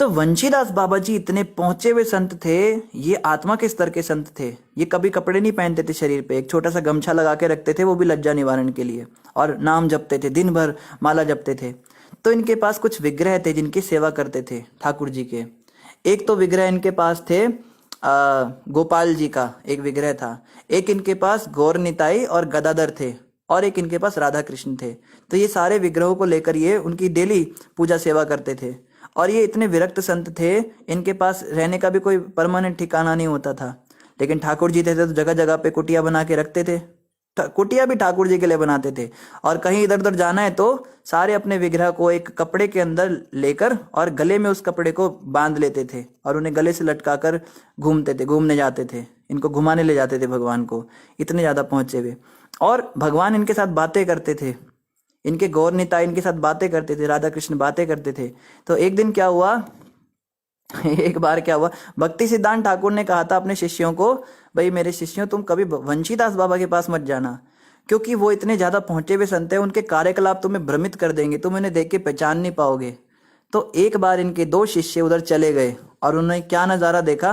तो वंशीदास बाबा जी इतने पहुंचे हुए संत थे, ये आत्मा के स्तर के संत थे। ये कभी कपड़े नहीं पहनते थे शरीर पे, एक छोटा सा गमछा लगा के रखते थे, वो भी लज्जा निवारण के लिए, और नाम जपते थे, दिन भर माला जपते थे। तो इनके पास कुछ विग्रह थे जिनकी सेवा करते थे ठाकुर जी के। एक तो विग्रह इनके पास थे गोपाल जी का एक विग्रह था, एक इनके पास गौर निताई और गदाधर थे, और एक इनके पास राधा कृष्ण थे। तो ये सारे विग्रहों को लेकर ये उनकी डेली पूजा सेवा करते थे। और ये इतने विरक्त संत थे, इनके पास रहने का भी कोई परमानेंट ठिकाना नहीं होता था। लेकिन ठाकुर जी थे तो जगह जगह पे कुटिया बना के रखते थे। कुटिया भी ठाकुर जी के लिए बनाते थे। और कहीं इधर उधर जाना है तो सारे अपने विग्रह को एक कपड़े के अंदर लेकर और गले में उस कपड़े को बांध लेते थे, और उन्हें गले से लटका कर घूमने जाते थे। इनको घुमाने ले जाते थे भगवान को, इतने ज्यादा पहुंचे हुए। और भगवान इनके साथ बातें करते थे, इनके गौर निताई इनके साथ बातें करते थे, राधा कृष्ण बातें करते थे। तो एक दिन क्या हुआ एक बार क्या हुआ, भक्ति सिद्धांत ठाकुर ने कहा था अपने शिष्यों को, भाई मेरे शिष्यों तुम कभी वंशीदास बाबा के पास मत जाना, क्योंकि वो इतने ज्यादा पहुंचे हुए संत हैं, उनके कार्यकलाप तुम्हें भ्रमित कर देंगे, तुम इन्हें देख के पहचान नहीं पाओगे। तो एक बार इनके दो शिष्य उधर चले गए, और उन्होंने क्या नजारा देखा।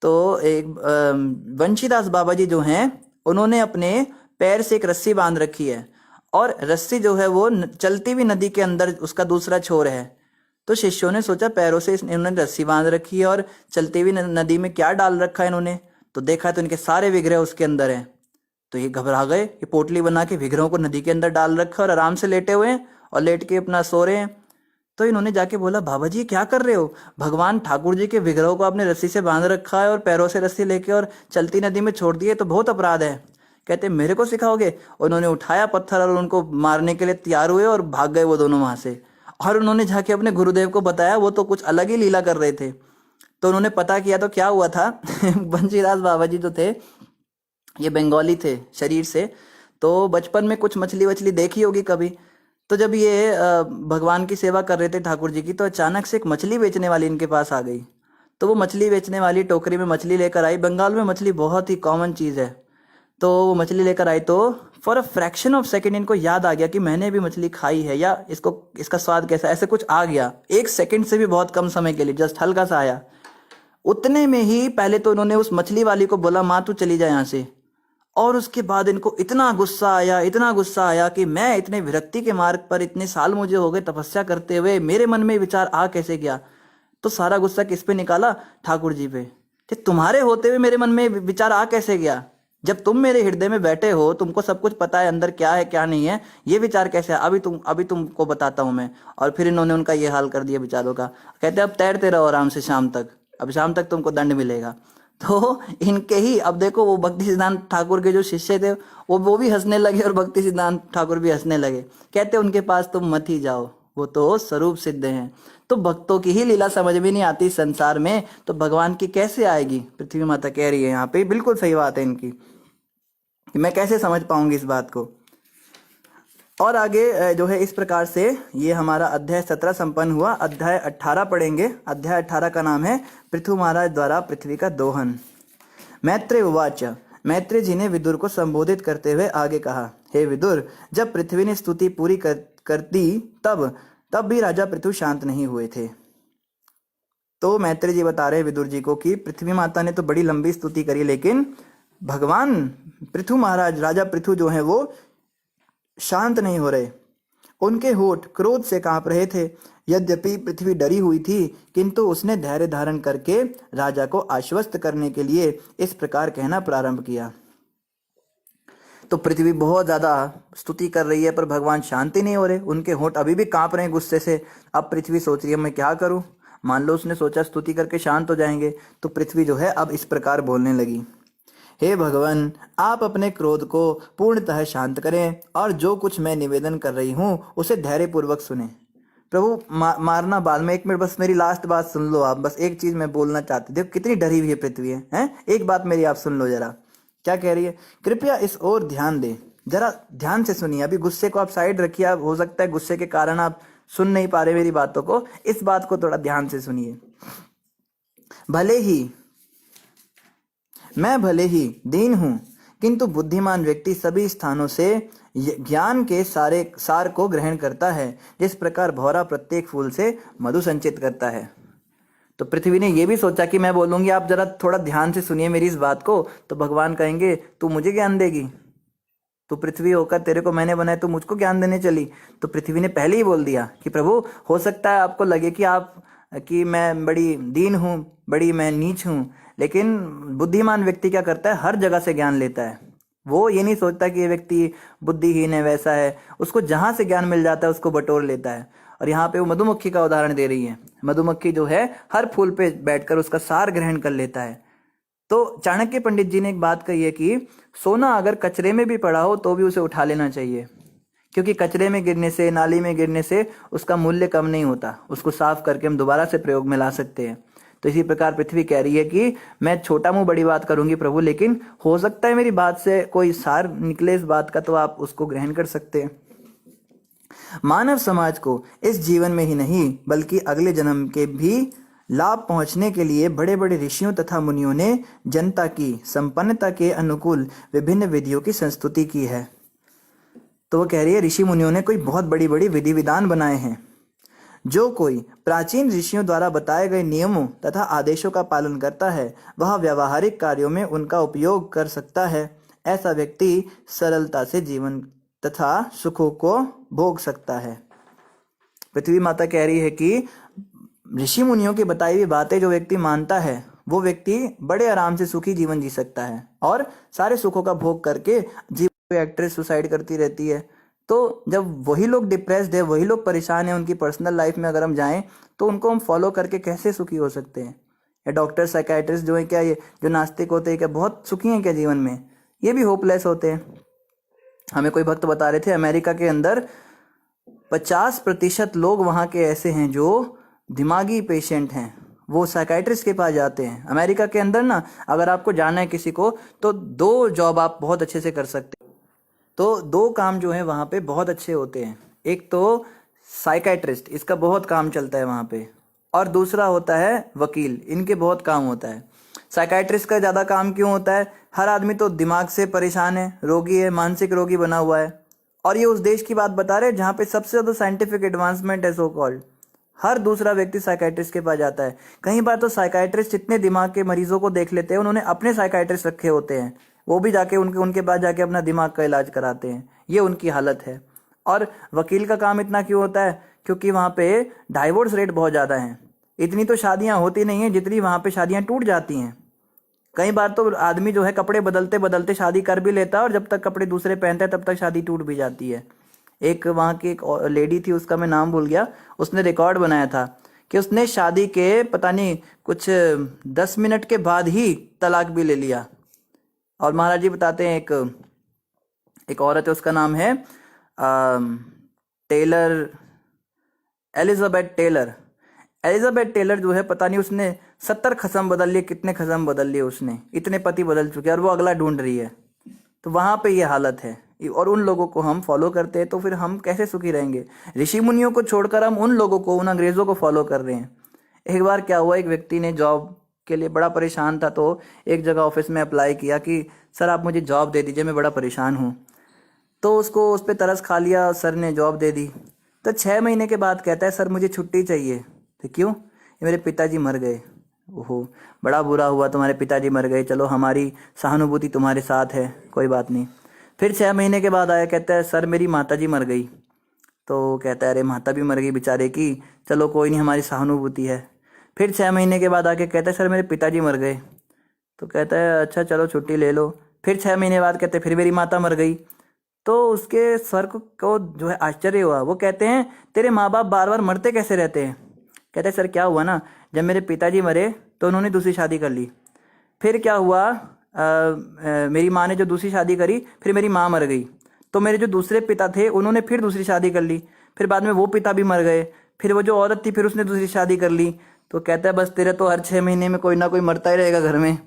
तो एक वंशीदास बाबा जी जो हैं, उन्होंने अपने पैर से एक रस्सी बांध रखी है, और रस्सी जो है वो चलती हुई नदी के अंदर उसका दूसरा छोर है। तो शिष्यों ने सोचा पैरों से इन्होंने रस्सी बांध रखी है, और चलती हुई नदी में क्या डाल रखा है इन्होंने। तो देखा तो इनके सारे विग्रह उसके अंदर हैं। तो ये घबरा गए, ये पोटली बना के विग्रहों को नदी के अंदर डाल रखा है, और आराम से लेटे हुए हैं, और लेट के अपना सो रहे हैं। तो इन्होंने जाके बोला, बाबा जी क्या कर रहे हो, भगवान ठाकुर जी के विग्रहों को आपने रस्सी से बांध रखा है, और पैरों से रस्सी लेके और चलती नदी में छोड़ दिए, तो बहुत अपराध है। कहते मेरे को सिखाओगे। उन्होंने उठाया पत्थर और उनको मारने के लिए तैयार हुए, और भाग गए वो दोनों वहां से। और उन्होंने जाके अपने गुरुदेव को बताया, वो तो कुछ अलग ही लीला कर रहे थे। तो उन्होंने पता किया तो क्या हुआ था बंशीदास बाबा जी जो थे, ये बंगाली थे शरीर से, तो बचपन में कुछ मछली वछली देखी होगी कभी। तो जब ये भगवान की सेवा कर रहे थे ठाकुर जी की, तो अचानक से एक मछली बेचने वाली इनके पास आ गई। तो वो मछली बेचने वाली टोकरी में मछली लेकर आई। बंगाल में मछली बहुत ही कॉमन चीज है, तो वो मछली लेकर आई तो for a fraction of second इनको याद आ गया कि मैंने भी मछली खाई है, या इसका स्वाद कैसा, ऐसे कुछ आ गया। 1 सेकंड से भी बहुत कम समय के लिए, जस्ट हल्का सा आया। उतने में ही पहले तो उन्होंने उस मछली वाली को बोला, माँ तू चली जा यहाँ से। और उसके बाद इनको इतना गुस्सा आया, इतना गुस्सा आया कि मैं इतने विरक्ति के मार्ग पर, इतने साल मुझे हो गए तपस्या करते हुए, मेरे मन में विचार आ कैसे गया। तो सारा गुस्सा किस पे निकाला? ठाकुर जी पे। कि तुम्हारे होते हुए मेरे मन में विचार आ कैसे गया? जब तुम मेरे हृदय में बैठे हो, तुमको सब कुछ पता है अंदर क्या है क्या नहीं है, ये विचार कैसे है? अभी तुमको बताता हूं मैं। और फिर इन्होंने उनका ये हाल कर दिया विचारों का। कहते अब तैरते रहो आराम से शाम तक, अब शाम तक तुमको दंड मिलेगा। तो इनके ही, अब देखो वो भक्ति सिद्धांत ठाकुर के जो शिष्य थे वो भी हंसने लगे और भक्ति सिद्धांत ठाकुर भी हंसने लगे। कहते उनके पास तुम मत ही जाओ, वो तो स्वरूप सिद्ध हैं। तो भक्तों की ही लीला समझ में नहीं आती संसार में, तो भगवान की कैसे आएगी? पृथ्वी माता कह रही है यहाँ पे, बिल्कुल सही बात है इनकी, कि मैं कैसे समझ पाऊंगी इस बात को। और आगे जो है इस प्रकार से ये हमारा अध्याय 17 संपन्न हुआ। अध्याय 18 पढ़ेंगे। अध्याय 18 का नाम है पृथु महाराज द्वारा पृथ्वी का दोहन। मैत्रेय उवाच, मैत्रेय जी ने विदुर को संबोधित करते हुए आगे कहा, हे विदुर, जब पृथ्वी ने स्तुति पूरी कर दी तब भी राजा पृथु शांत नहीं हुए थे। तो मैत्रेय जी बता रहे हैं विदुर जी को कि पृथ्वी माता ने तो बड़ी लंबी स्तुति करी, लेकिन भगवान पृथु महाराज, राजा पृथु जो है वो शांत नहीं हो रहे। उनके होठ क्रोध से कांप रहे थे। यद्यपि पृथ्वी डरी हुई थी, किंतु उसने धैर्य धारण करके राजा को आश्वस्त करने के लिए इस प्रकार कहना प्रारंभ किया। तो पृथ्वी बहुत ज्यादा स्तुति कर रही है, पर भगवान शांति नहीं हो रहे, उनके होठ अभी भी कांप रहे हैं गुस्से से। अब पृथ्वी सोच रही है मैं क्या करूं। मान लो उसने सोचा स्तुति करके शांत हो जाएंगे, तो पृथ्वी जो है अब इस प्रकार बोलने लगी, हे भगवान, आप अपने क्रोध को पूर्णतः शांत करें और जो कुछ मैं निवेदन कर रही हूँ उसे धैर्यपूर्वक सुने। प्रभु मारना बाद में, 1 मिनट बस मेरी लास्ट बात सुन लो आप। बस एक चीज मैं बोलना चाहती, देखो कितनी डरी हुई है पृथ्वी है, हैं? एक बात मेरी आप सुन लो जरा, क्या कह रही है। कृपया इस ओर ध्यान दे, जरा ध्यान से सुनिए। अभी गुस्से को आप साइड रखिए, आप हो सकता है गुस्से के कारण आप सुन नहीं पा रहे मेरी बातों को, इस बात को थोड़ा ध्यान से सुनिए। मैं भले ही दीन हूं, किंतु बुद्धिमान व्यक्ति सभी स्थानों से ज्ञान के सार को ग्रहण करता है, जिस प्रकार भौरा प्रत्येक फूल से मधु संचित करता है। तो पृथ्वी ने यह भी सोचा कि मैं बोलूंगी, आप जरा थोड़ा ध्यान से सुनिए मेरी इस बात को, तो भगवान कहेंगे तू मुझे ज्ञान देगी, तो पृथ्वी होकर तेरे को मैंने बनाया, तो मुझको ज्ञान देने चली। तो पृथ्वी ने पहले ही बोल दिया कि प्रभु, हो सकता है आपको लगे कि मैं बड़ी दीन हूँ, बड़ी मैं नीच हूँ, लेकिन बुद्धिमान व्यक्ति क्या करता है, हर जगह से ज्ञान लेता है। वो ये नहीं सोचता कि ये व्यक्ति बुद्धिहीन है, वैसा है, उसको जहां से ज्ञान मिल जाता है उसको बटोर लेता है। और यहाँ पे वो मधुमक्खी का उदाहरण दे रही है। मधुमक्खी जो है हर फूल पे बैठकर उसका सार ग्रहण कर लेता है। तो चाणक्य पंडित जी ने एक बात कही है कि सोना अगर कचरे में भी पड़ा हो तो भी उसे उठा लेना चाहिए, क्योंकि कचरे में गिरने से, नाली में गिरने से उसका मूल्य कम नहीं होता, उसको साफ करके हम दोबारा से प्रयोग में ला सकते हैं। तो इसी प्रकार पृथ्वी कह रही है कि मैं छोटा मुंह बड़ी बात करूंगी प्रभु, लेकिन हो सकता है मेरी बात से कोई सार निकले इस बात का, तो आप उसको ग्रहण कर सकते हैं। मानव समाज को इस जीवन में ही नहीं बल्कि अगले जन्म के भी लाभ पहुंचने के लिए बड़े बड़े ऋषियों तथा मुनियों ने जनता की संपन्नता के अनुकूल विभिन्न विधियों की संस्तुति की है। तो वो कह रही है ऋषि मुनियों ने कोई बहुत बड़ी बड़ी विधि विधान बनाए हैं। जो कोई प्राचीन ऋषियों द्वारा बताए गए नियमों तथा आदेशों का पालन करता है, वह व्यावहारिक कार्यों में उनका उपयोग कर सकता है। ऐसा व्यक्ति सरलता से जीवन तथा सुखों को भोग सकता है। पृथ्वी माता कह रही है कि ऋषि मुनियों की बताई हुई बातें जो व्यक्ति मानता है, वो व्यक्ति बड़े आराम से सुखी जीवन जी सकता है और सारे सुखों का भोग करके जीवन। एक्ट्रेस सुसाइड करती रहती है, तो जब वही लोग डिप्रेस्ड है, वही लोग परेशान है उनकी पर्सनल लाइफ में, अगर हम जाएं तो उनको हम फॉलो करके कैसे सुखी हो सकते हैं। या डॉक्टर साइकाइट्रिस्ट जो है, क्या ये जो नास्तिक होते हैं क्या बहुत सुखी हैं क्या जीवन में? ये भी होपलेस होते हैं। हमें कोई भक्त बता रहे थे अमेरिका के अंदर 50% लोग वहां के ऐसे हैं जो दिमागी पेशेंट हैं, वो साइकाइट्रिस्ट के पास जाते हैं। अमेरिका के अंदर ना, अगर आपको जाना है किसी को, तो 2 जॉब आप बहुत अच्छे से कर सकते हैं। तो 2 काम जो है वहां पे बहुत अच्छे होते हैं। एक तो साइकाइट्रिस्ट, इसका बहुत काम चलता है वहां पे, और दूसरा होता है वकील, इनके बहुत काम होता है। साइकाइट्रिस्ट का ज़्यादा काम क्यों होता है? हर आदमी तो दिमाग से परेशान है, रोगी है, मानसिक रोगी बना हुआ है। और ये उस देश की बात बता रहे हैं जहाँ पे सबसे ज़्यादा साइंटिफिक एडवांसमेंट है, सो कॉल्ड। हर दूसरा व्यक्ति साइकाइट्रिस्ट के पास जाता है। कई बार तो साइकाइट्रिस्ट इतने दिमाग के मरीजों को देख लेते हैं, उन्होंने अपने साइकाइट्रिस्ट रखे होते हैं, वो भी जाके उनके पास जाके अपना दिमाग का इलाज कराते हैं। ये उनकी हालत है। और वकील का काम इतना क्यों होता है? क्योंकि वहाँ पे डाइवोर्स रेट बहुत ज़्यादा है। इतनी तो शादियाँ होती नहीं हैं जितनी वहाँ पे शादियाँ टूट जाती हैं। कई बार तो आदमी जो है कपड़े बदलते बदलते शादी कर भी लेता है, और जब तक कपड़े दूसरे पहनता है तब तक शादी टूट भी जाती है। एक वहाँ की एक लेडी थी, उसका मैं नाम भूल गया, उसने रिकॉर्ड बनाया था कि उसने शादी के पता नहीं कुछ 10 मिनट के बाद ही तलाक भी ले लिया। और महाराज जी बताते हैं, एक औरत है, उसका नाम है Taylor, Elizabeth Taylor. Elizabeth Taylor जो है पता नहीं उसने 70 खसम बदल लिए, कितने खसम बदल लिए उसने, इतने पति बदल चुके हैं, और वो अगला ढूंढ रही है। तो वहाँ पे ये हालत है, और उन लोगों को हम फॉलो करते हैं, तो फिर हम कैसे सुखी रहेंगे? ऋषि मुनियों को छोड़कर हम उन लोगों को, उन अंग्रेजों को फॉलो कर रहे हैं। एक बार क्या हुआ, एक व्यक्ति ने जॉब के लिए बड़ा परेशान था, तो एक जगह ऑफिस में अप्लाई किया कि सर आप मुझे जॉब दे दीजिए, मैं बड़ा परेशान हूँ। तो उसको उस पर तरस खा लिया, सर ने जॉब दे दी। तो 6 महीने के बाद कहता है सर मुझे छुट्टी चाहिए। तो क्यों? ये मेरे पिताजी मर गए। ओहो, बड़ा बुरा हुआ, तुम्हारे पिताजी मर गए, चलो हमारी सहानुभूति तुम्हारे साथ है, कोई बात नहीं। फिर 6 महीने के बाद आया, कहता है सर मेरी माता जी मर गई। तो कहता है अरे माता भी मर गई बेचारे की, चलो कोई नहीं, हमारी सहानुभूति है। फिर 6 महीने के बाद आके कहता है सर मेरे पिताजी मर गए। तो कहता है अच्छा चलो छुट्टी ले लो। फिर 6 महीने बाद कहते हैं फिर मेरी माता मर गई। तो उसके सर को जो है आश्चर्य हुआ। वो कहते हैं तेरे माँ बाप बार बार मरते कैसे रहते हैं? कहते हैं सर क्या हुआ ना, जब मेरे पिताजी मरे तो उन्होंने दूसरी शादी कर ली। फिर क्या हुआ, मेरी माँ ने जो दूसरी शादी करी, फिर मेरी माँ मर गई, तो मेरे जो दूसरे पिता थे उन्होंने फिर दूसरी शादी कर ली। फिर बाद में वो पिता भी मर गए। फिर वो जो औरत थी फिर उसने दूसरी शादी कर ली। तो कहता है बस तेरे तो हर 6 महीने में कोई ना कोई मरता ही रहेगा घर में।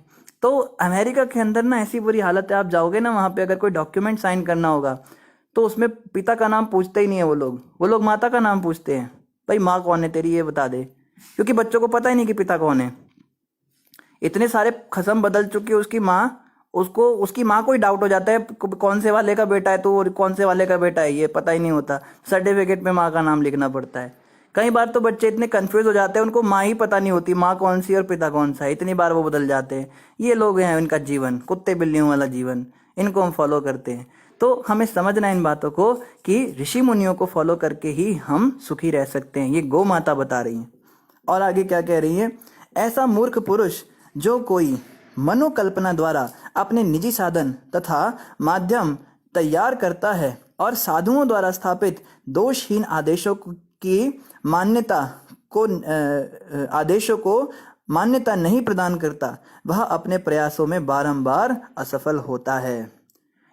तो अमेरिका के अंदर ना ऐसी बुरी हालत है, आप जाओगे ना वहाँ पे, अगर कोई डॉक्यूमेंट साइन करना होगा तो उसमें पिता का नाम पूछते ही नहीं है वो लोग माता का नाम पूछते हैं। भाई माँ कौन है तेरी, ये बता दे, क्योंकि बच्चों को पता ही नहीं कि पिता कौन है। इतने सारे खसम बदल चुकी है उसकी माँ, उसकी माँ को ही डाउट हो जाता है कौन से वाले का बेटा है तू और कौन से वाले का बेटा है, ये पता ही नहीं होता। सर्टिफिकेट में माँ का नाम लिखना पड़ता है। कई बार तो बच्चे इतने कंफ्यूज हो जाते हैं, उनको माँ ही पता नहीं होती माँ कौन सी और पिता कौन सा है, इतनी बार वो बदल जाते हैं। ये लोग हैं, इनका जीवन कुत्ते बिल्लियों वाला जीवन, इनको हम फॉलो करते हैं। तो हमें समझना इन बातों को कि ऋषि मुनियों को फॉलो करके ही हम सुखी रह सकते हैं। ये गौ माता बता रही हैं। और आगे क्या कह रही है, ऐसा मूर्ख पुरुष जो कोई मनोकल्पना द्वारा अपने निजी साधन तथा माध्यम तैयार करता है और साधुओं द्वारा स्थापित दोषहीन आदेशों को मान्यता नहीं प्रदान करता, वह अपने प्रयासों में बारंबार असफल होता है।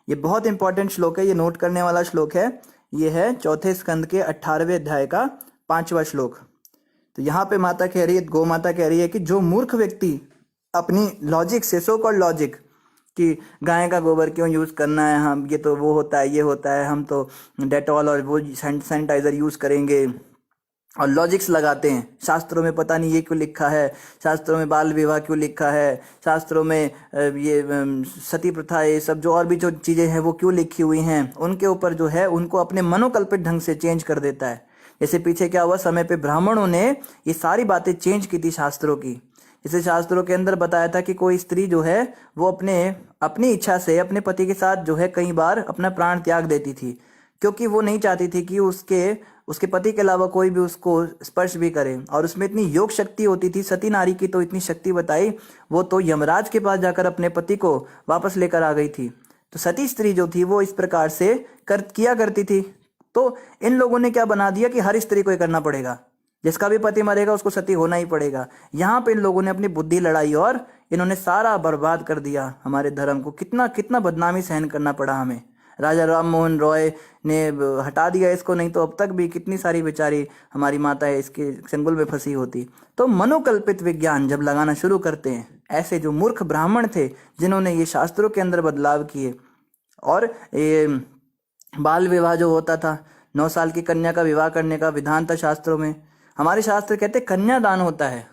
ये बहुत इंपॉर्टेंट श्लोक है, ये नोट करने वाला श्लोक है। ये है चौथे स्कंद के 18वें अध्याय का 5वां श्लोक। तो यहाँ पे माता कह रही है, गौ माता कह रही है कि जो मूर्ख व्यक्ति अपनी लॉजिक से, सो कॉल्ड लॉजिक, कि गाय का गोबर क्यों यूज़ करना है, हम ये तो वो होता है ये होता है, हम तो डेटॉल और वो सैनिटाइज़र यूज़ करेंगे, और लॉजिक्स लगाते हैं। शास्त्रों में पता नहीं ये क्यों लिखा है, शास्त्रों में बाल विवाह क्यों लिखा है, शास्त्रों में ये सती प्रथा, ये सब जो और भी जो चीज़ें हैं वो क्यों लिखी हुई हैं, उनके ऊपर जो है उनको अपने मनोकल्पित ढंग से चेंज कर देता है। जैसे पीछे क्या हुआ, समय पे ब्राह्मणों ने ये सारी बातें चेंज की थी शास्त्रों की। जैसे शास्त्रों के अंदर बताया था कि कोई स्त्री जो है वो अपनी इच्छा से अपने पति के साथ जो है कई बार अपना प्राण त्याग देती थी, क्योंकि वो नहीं चाहती थी कि उसके पति के अलावा कोई भी उसको स्पर्श भी करे। और उसमें इतनी योग शक्ति होती थी, सती नारी की तो इतनी शक्ति बताई, वो तो यमराज के पास जाकर अपने पति को वापस लेकर आ गई थी। तो सती स्त्री जो थी वो इस प्रकार से किया करती थी। तो इन लोगों ने क्या बना दिया कि हर स्त्री को ये करना पड़ेगा, जिसका भी पति मरेगा उसको सती होना ही पड़ेगा। यहाँ पे इन लोगों ने अपनी बुद्धि लड़ाई और इन्होंने सारा बर्बाद कर दिया हमारे धर्म को। कितना कितना बदनामी सहन करना पड़ा हमें। राजा राम मोहन रॉय ने हटा दिया इसको, नहीं तो अब तक भी कितनी सारी बेचारी हमारी माताएं इसके चंगुल में फंसी होती। तो मनोकल्पित विज्ञान जब लगाना शुरू करते हैं, ऐसे जो मूर्ख ब्राह्मण थे जिन्होंने ये शास्त्रों के अंदर बदलाव किए, और ये बाल विवाह जो होता था, 9 साल की कन्या का विवाह करने का विधान था शास्त्रों में। हमारे शास्त्र कहते कन्यादान होता है।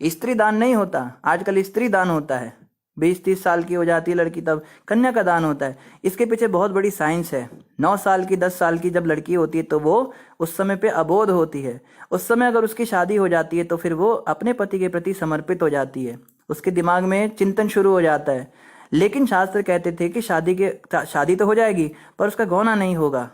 स्त्री दान नहीं होता, आजकल स्त्री दान होता है। 20-30 साल की हो जाती है लड़की तब कन्या का दान होता है। इसके पीछे बहुत बड़ी साइंस है। 9 साल की 10 साल की जब लड़की होती है तो वो उस समय पे अबोध होती है। उस समय अगर उसकी शादी हो जाती है तो फिर वो अपने पति के प्रति समर्पित हो जाती है, उसके दिमाग में चिंतन शुरू हो जाता है। लेकिन शास्त्र कहते थे कि शादी तो हो जाएगी पर उसका गौना नहीं होगा,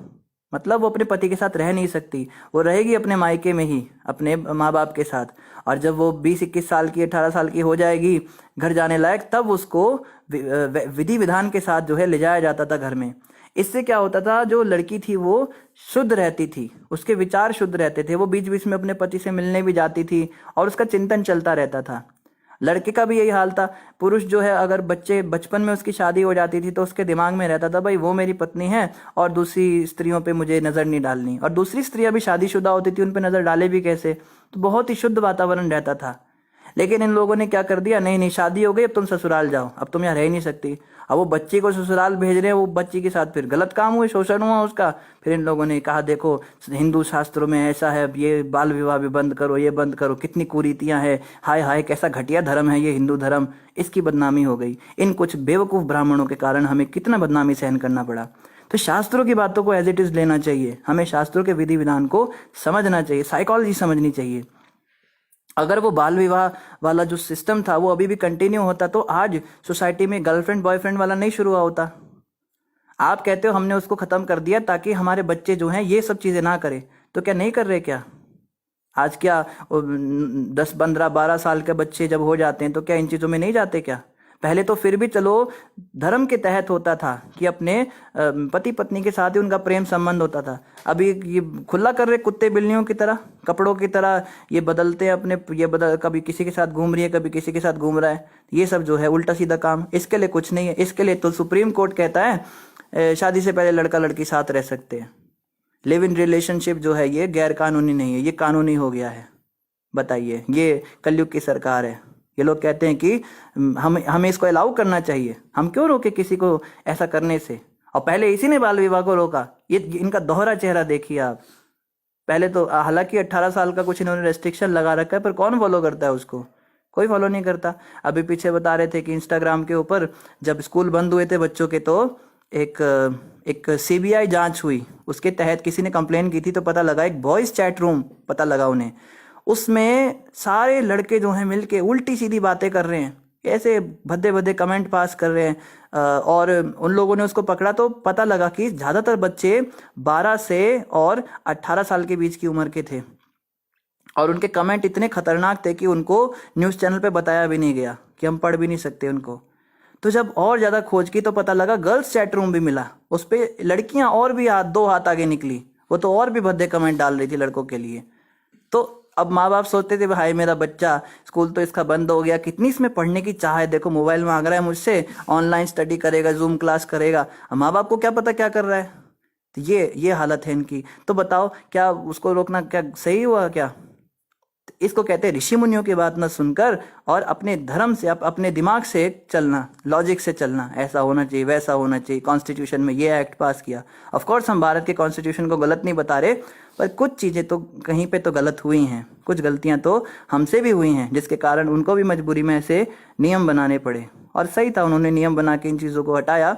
मतलब वो अपने पति के साथ रह नहीं सकती, वो रहेगी अपने मायके में ही अपने माँ बाप के साथ। और जब वो 20-21 साल की 18 साल की हो जाएगी, घर जाने लायक, तब उसको विधि विधान के साथ जो है ले जाया जाता था घर में। इससे क्या होता था, जो लड़की थी वो शुद्ध रहती थी, उसके विचार शुद्ध रहते थे, वो बीच बीच में अपने पति से मिलने भी जाती थी और उसका चिंतन चलता रहता था। लड़के का भी यही हाल था। पुरुष जो है अगर बचपन में उसकी शादी हो जाती थी तो उसके दिमाग में रहता था भाई वो मेरी पत्नी है और दूसरी स्त्रियों पे मुझे नज़र नहीं डालनी, और दूसरी स्त्रियां भी शादीशुदा होती थी, उन पे नज़र डाले भी कैसे। तो बहुत ही शुद्ध वातावरण रहता था। लेकिन इन लोगों ने क्या कर दिया, नहीं नहीं शादी हो गई अब तुम ससुराल जाओ, अब तुम यहाँ रह नहीं सकती। अब वो बच्ची को ससुराल भेज रहे हैं, वो बच्ची के साथ फिर गलत काम हुए, शोषण हुआ उसका। फिर इन लोगों ने कहा देखो हिंदू शास्त्रों में ऐसा है, ये बाल विवाह भी बंद करो, ये बंद करो, कितनी कुरीतियां हैं, हाय हाय कैसा घटिया धर्म है ये हिंदू धर्म। इसकी बदनामी हो गई। इन कुछ बेवकूफ़ ब्राह्मणों के कारण हमें कितना बदनामी सहन करना पड़ा। तो शास्त्रों की बातों को एज इट इज़ लेना चाहिए, हमें शास्त्रों के विधि विधान को समझना चाहिए, साइकोलॉजी समझनी चाहिए। अगर वो बाल विवाह वाला जो सिस्टम था वो अभी भी कंटिन्यू होता तो आज सोसाइटी में गर्लफ्रेंड बॉयफ्रेंड वाला नहीं शुरू हुआ होता। आप कहते हो हमने उसको ख़त्म कर दिया ताकि हमारे बच्चे जो हैं ये सब चीज़ें ना करें, तो क्या नहीं कर रहे क्या? आज क्या 10-15-12 साल के बच्चे जब हो जाते हैं तो क्या इन चीज़ों में नहीं जाते क्या? पहले तो फिर भी चलो धर्म के तहत होता था कि अपने पति पत्नी के साथ ही उनका प्रेम संबंध होता था। अभी ये खुला कर रहे कुत्ते बिल्लियों की तरह, कपड़ों की तरह ये बदलते हैं अपने, ये बदल कभी किसी के साथ घूम रही है कभी किसी के साथ घूम रहा है। ये सब जो है उल्टा सीधा काम, इसके लिए कुछ नहीं है। इसके लिए तो सुप्रीम कोर्ट कहता है शादी से पहले लड़का लड़की साथ रह सकते हैं। लिव इन रिलेशनशिप जो है ये गैर कानूनी नहीं है, ये कानूनी हो गया है। बताइए, ये कलयुग की सरकार है। ये लोग कहते हैं कि हमें इसको अलाउ करना चाहिए, हम क्यों रोके किसी को ऐसा करने से? और पहले इसी ने बाल विवाह को रोका। ये इनका दोहरा चेहरा देखिए आप। पहले तो हालांकि 18 साल का कुछ इन्होंने रेस्ट्रिक्शन लगा रखा है पर कौन फॉलो करता है उसको? कोई फॉलो नहीं करता। अभी पीछे बता रहे थे कि इंस्टाग्राम के ऊपर जब स्कूल बंद हुए थे बच्चों के तो एक सीबीआई जांच हुई, उसके तहत किसी ने कंप्लेन की थी तो पता लगा एक बॉयज चैट रूम पता लगा उन्हें, उसमें सारे लड़के जो हैं मिलके उल्टी सीधी बातें कर रहे हैं, ऐसे भद्दे भद्दे कमेंट पास कर रहे हैं। और उन लोगों ने उसको पकड़ा तो पता लगा कि ज़्यादातर बच्चे 12 से और 18 साल के बीच की उम्र के थे और उनके कमेंट इतने खतरनाक थे कि उनको न्यूज़ चैनल पे बताया भी नहीं गया कि हम पढ़ भी नहीं सकते उनको। तो जब और ज़्यादा खोज की तो पता लगा गर्ल्स चैट रूम भी मिला, उस पर लड़कियां और भी 2 हाथ आगे निकली, वो तो और भी भद्दे कमेंट डाल रही थी लड़कों के लिए। तो अब माँ बाप सोचते थे भाई मेरा बच्चा स्कूल तो इसका बंद हो गया, कितनी इसमें पढ़ने की चाह है, देखो मोबाइल मांग रहा है मुझसे, ऑनलाइन स्टडी करेगा, जूम क्लास करेगा। अब माँ बाप को क्या पता क्या कर रहा है। तो ये हालत है इनकी। तो बताओ क्या उसको रोकना क्या सही हुआ क्या? इसको कहते हैं ऋषि मुनियों की बात न सुनकर और अपने धर्म से अपने दिमाग से चलना, लॉजिक से चलना, ऐसा होना चाहिए वैसा होना चाहिए, कॉन्स्टिट्यूशन में ये एक्ट पास किया। ऑफ कोर्स हम भारत के कॉन्स्टिट्यूशन को गलत नहीं बता रहे, पर कुछ चीज़ें तो कहीं पे तो गलत हुई हैं, कुछ गलतियां तो हमसे भी हुई हैं जिसके कारण उनको भी मजबूरी में ऐसे नियम बनाने पड़े। और सही था उन्होंने नियम बना के इन चीज़ों को हटाया,